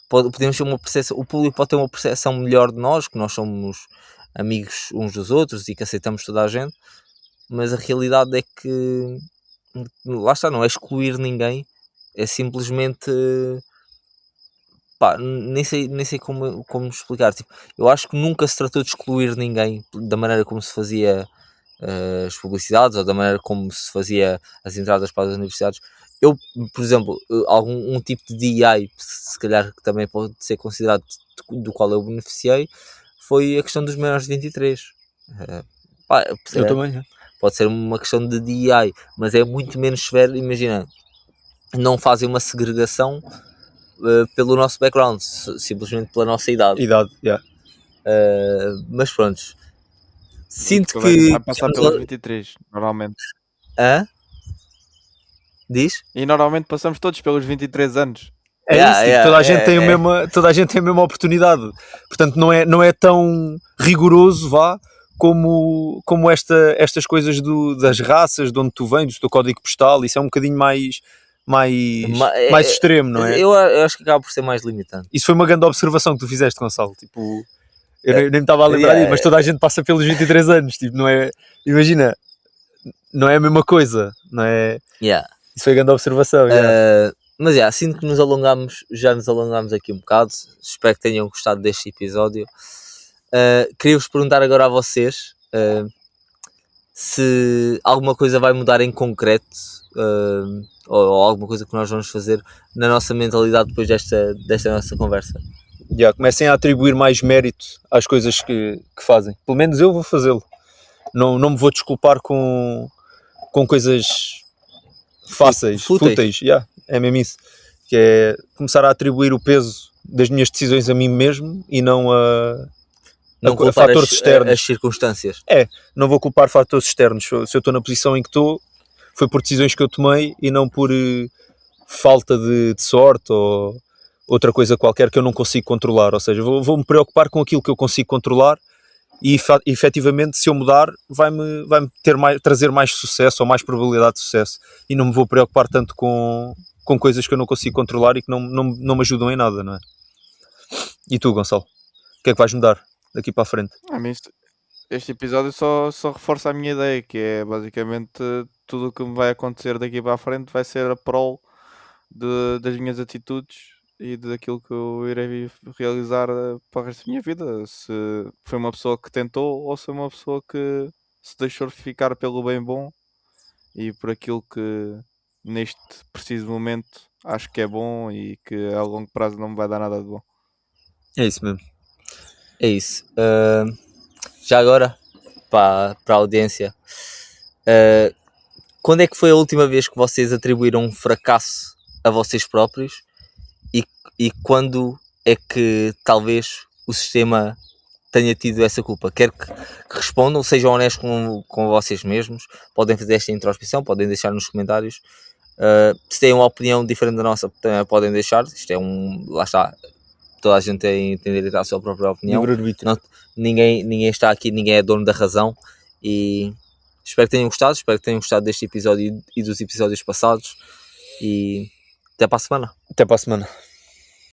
podemos ter uma percepção, o público pode ter uma percepção melhor de nós, que nós somos amigos uns dos outros e que aceitamos toda a gente, mas a realidade é que, lá está, não é excluir ninguém, é simplesmente, pá, nem sei como explicar. Tipo, eu acho que nunca se tratou de excluir ninguém da maneira como se fazia as publicidades ou da maneira como se fazia as entradas para as universidades. Eu, por exemplo, um tipo de DEI, se calhar que também pode ser considerado, do qual eu beneficiei, foi a questão dos menores de 23. Pá, Eu também. pode ser uma questão de DEI, mas é muito menos severo. Imagina, não fazem uma segregação pelo nosso background, simplesmente pela nossa idade. Yeah. Mas pronto, sinto Porque que vai passar pelos 23, normalmente. Hã? Diz? E normalmente passamos todos pelos 23 anos. É isso, tipo, toda a gente tem a mesma oportunidade. Portanto, não é tão rigoroso, como estas coisas das raças, de onde tu vens, do teu código postal. Isso é um bocadinho mais extremo, não é? Eu acho que acaba por ser mais limitante. Isso foi uma grande observação que tu fizeste, Gonçalo. Tipo, eu nem me estava a lembrar disso, mas toda a gente passa pelos 23 anos. Tipo, não é? Imagina, não é a mesma coisa, não é? Isso foi a grande observação. Mas sinto que já nos alongámos aqui um bocado. Espero que tenham gostado deste episódio. Queria-vos perguntar agora a vocês se alguma coisa vai mudar em concreto, ou alguma coisa que nós vamos fazer na nossa mentalidade depois desta nossa conversa. Comecem a atribuir mais mérito às coisas que fazem. Pelo menos eu vou fazê-lo. Não me vou desculpar com coisas fáceis, fúteis. É mesmo isso. Que é começar a atribuir o peso das minhas decisões a mim mesmo e não a fatores externos. As circunstâncias. Não vou culpar fatores externos. Se eu estou na posição em que estou, foi por decisões que eu tomei e não por falta de sorte ou outra coisa qualquer que eu não consigo controlar. Ou seja, vou me preocupar com aquilo que eu consigo controlar e efetivamente, se eu mudar, vai-me trazer mais sucesso ou mais probabilidade de sucesso. E não me vou preocupar tanto com coisas que eu não consigo controlar e que não me ajudam em nada, não é? E tu, Gonçalo? O que é que vais mudar daqui para a frente? Este episódio só reforça a minha ideia, que é basicamente tudo o que me vai acontecer daqui para a frente vai ser a prol das minhas atitudes e daquilo que eu irei realizar para o resto da minha vida. Se foi uma pessoa que tentou ou se foi uma pessoa que se deixou ficar pelo bem bom e por aquilo que neste preciso momento acho que é bom e que a longo prazo não me vai dar nada de bom. É isso mesmo. É isso. Já agora, para a audiência, quando é que foi a última vez que vocês atribuíram um fracasso a vocês próprios e quando é que talvez o sistema tenha tido essa culpa? Quero que respondam, sejam honestos com vocês mesmos, podem fazer esta introspecção, podem deixar nos comentários. Se têm uma opinião diferente da nossa, podem deixar. Isto é lá está, toda a gente tem direito à sua própria opinião. Ninguém está aqui, ninguém é dono da razão. E espero que tenham gostado deste episódio e dos episódios passados. E até para a semana.